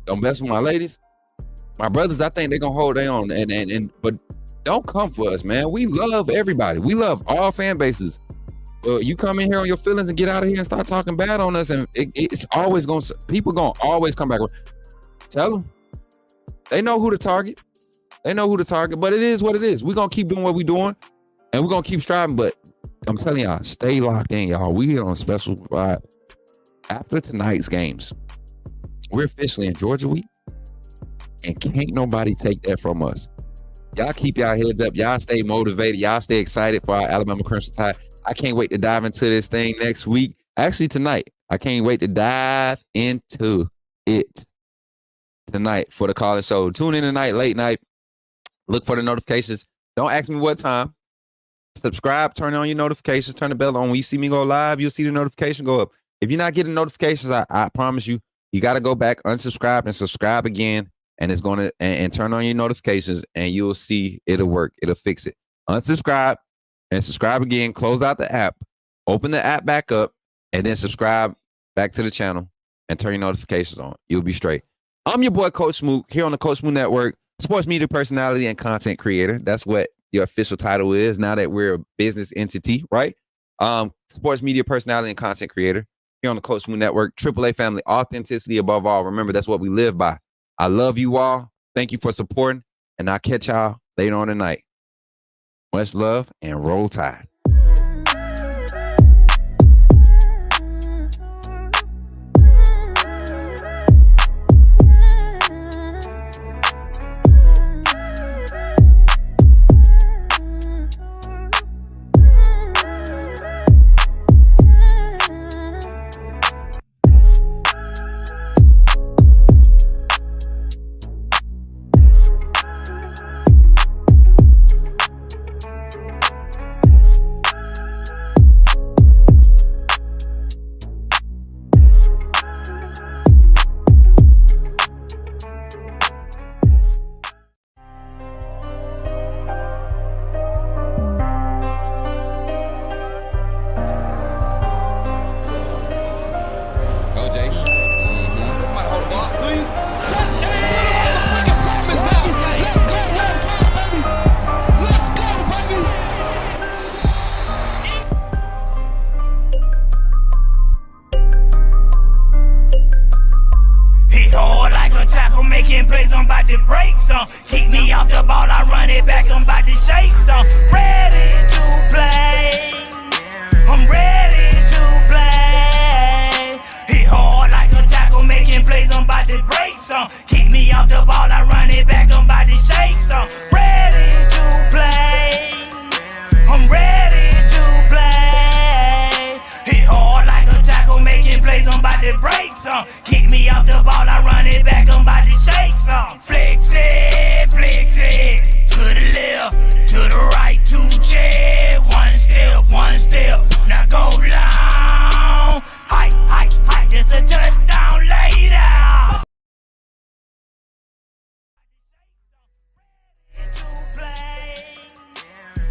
Don't mess with my ladies. My brothers, I think they're gonna hold their own. But don't come for us, man. We love everybody. We love all fan bases. You come in here on your feelings and get out of here and start talking bad on us, and it's always people gonna always come back. Tell them. They know who to target. But it is what it is. We're gonna keep doing what we're doing, and we're gonna keep striving. But I'm telling y'all, stay locked in, y'all. We on a special vibe. After tonight's games, we're officially in Georgia week, and can't nobody take that from us. Y'all keep y'all heads up. Y'all stay motivated. Y'all stay excited for our Alabama Crimson Tide. I can't wait to dive into this thing next week. Actually, tonight. I can't wait to dive into it tonight for the college show. Tune in tonight, late night. Look for the notifications. Don't ask me what time. Subscribe, turn on your notifications, turn the bell on. When you see me go live, you'll see the notification go up. If you're not getting notifications, I promise you, you got to go back, unsubscribe, and subscribe again. and it's going to and turn on your notifications, and you'll see it'll work. It'll fix it. Unsubscribe and subscribe again. Close out the app. Open the app back up, and then subscribe back to the channel and turn your notifications on. You'll be straight. I'm your boy, Coach Smook, here on the Coach Smook Network, sports media personality and content creator. That's what your official title is now that we're a business entity, right? Sports media personality and content creator here on the Coach Smook Network. AAA family, authenticity above all. Remember, that's what we live by. I love you all. Thank you for supporting, and I'll catch y'all later on tonight. Much love and roll tide. Making plays, I'm about to break some. Kick me off the ball, I run it back, I'm about to shake some. Ready to play, I'm ready to play. Hit hard like a tackle, making plays, I'm about to break some. Kick me off the ball, I run it back, I'm about to shake some. Ready to play, I'm ready to play. Hit hard like a tackle, making plays, I'm about to break some. Kick me off the ball, I run it back, I'm about to shake some. Flex it, to the left, to the right, 2 check. One step, now go long. Height, there's a touchdown later.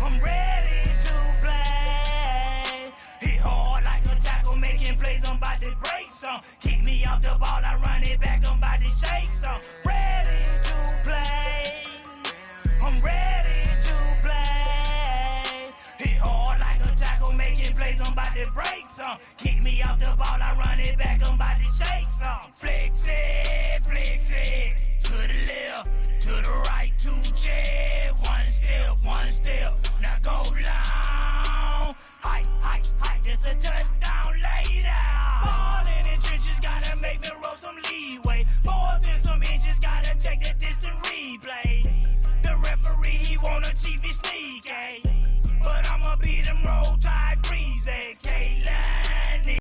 I'm ready to play. Hit hard like a tackle, making plays, I'm about to break some. Kick me off the ball, I run it back, I'm about to shake some. Ready to play, I'm ready to play. Hit hard like a tackle, making plays, I'm about to break some. Kick me off the ball, I run it back, I'm about to shake some. Flex it, to the left, to the right, 2 check. One step, now go long. Height, there's a touchdown later. Ball in the trenches, gotta make me roll some leeway. More than some inches, gotta check the distant replay. The referee, he wanna cheat me sneaky.